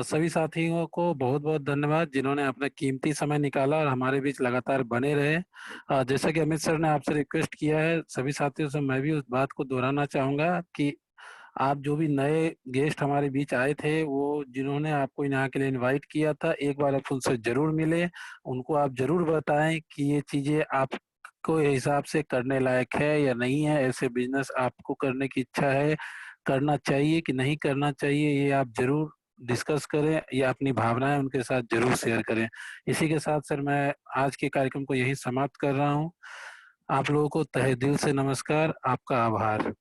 सभी साथियों को बहुत बहुत धन्यवाद जिन्होंने अपना कीमती समय निकाला और हमारे बीच लगातार बने रहे। जैसा कि अमित सर ने आपसे रिक्वेस्ट किया है, सभी साथियों से मैं भी उस बात को दोहराना चाहूंगा कि आप जो भी नए गेस्ट हमारे बीच आए थे, वो जिन्होंने आपको यहाँ के लिए इनवाइट किया था, एक बार आप उनसे जरूर मिले। उनको आप जरूर बताएं कि ये चीजें आपको हिसाब से करने लायक है या नहीं है, ऐसे बिजनेस आपको करने की इच्छा है, करना चाहिए कि नहीं करना चाहिए, ये आप जरूर डिस्कस करें या अपनी भावनाएं उनके साथ जरूर शेयर करें। इसी के साथ सर मैं आज के कार्यक्रम को यही समाप्त कर रहा हूँ। आप लोगों को तहे दिल से नमस्कार, आपका आभार।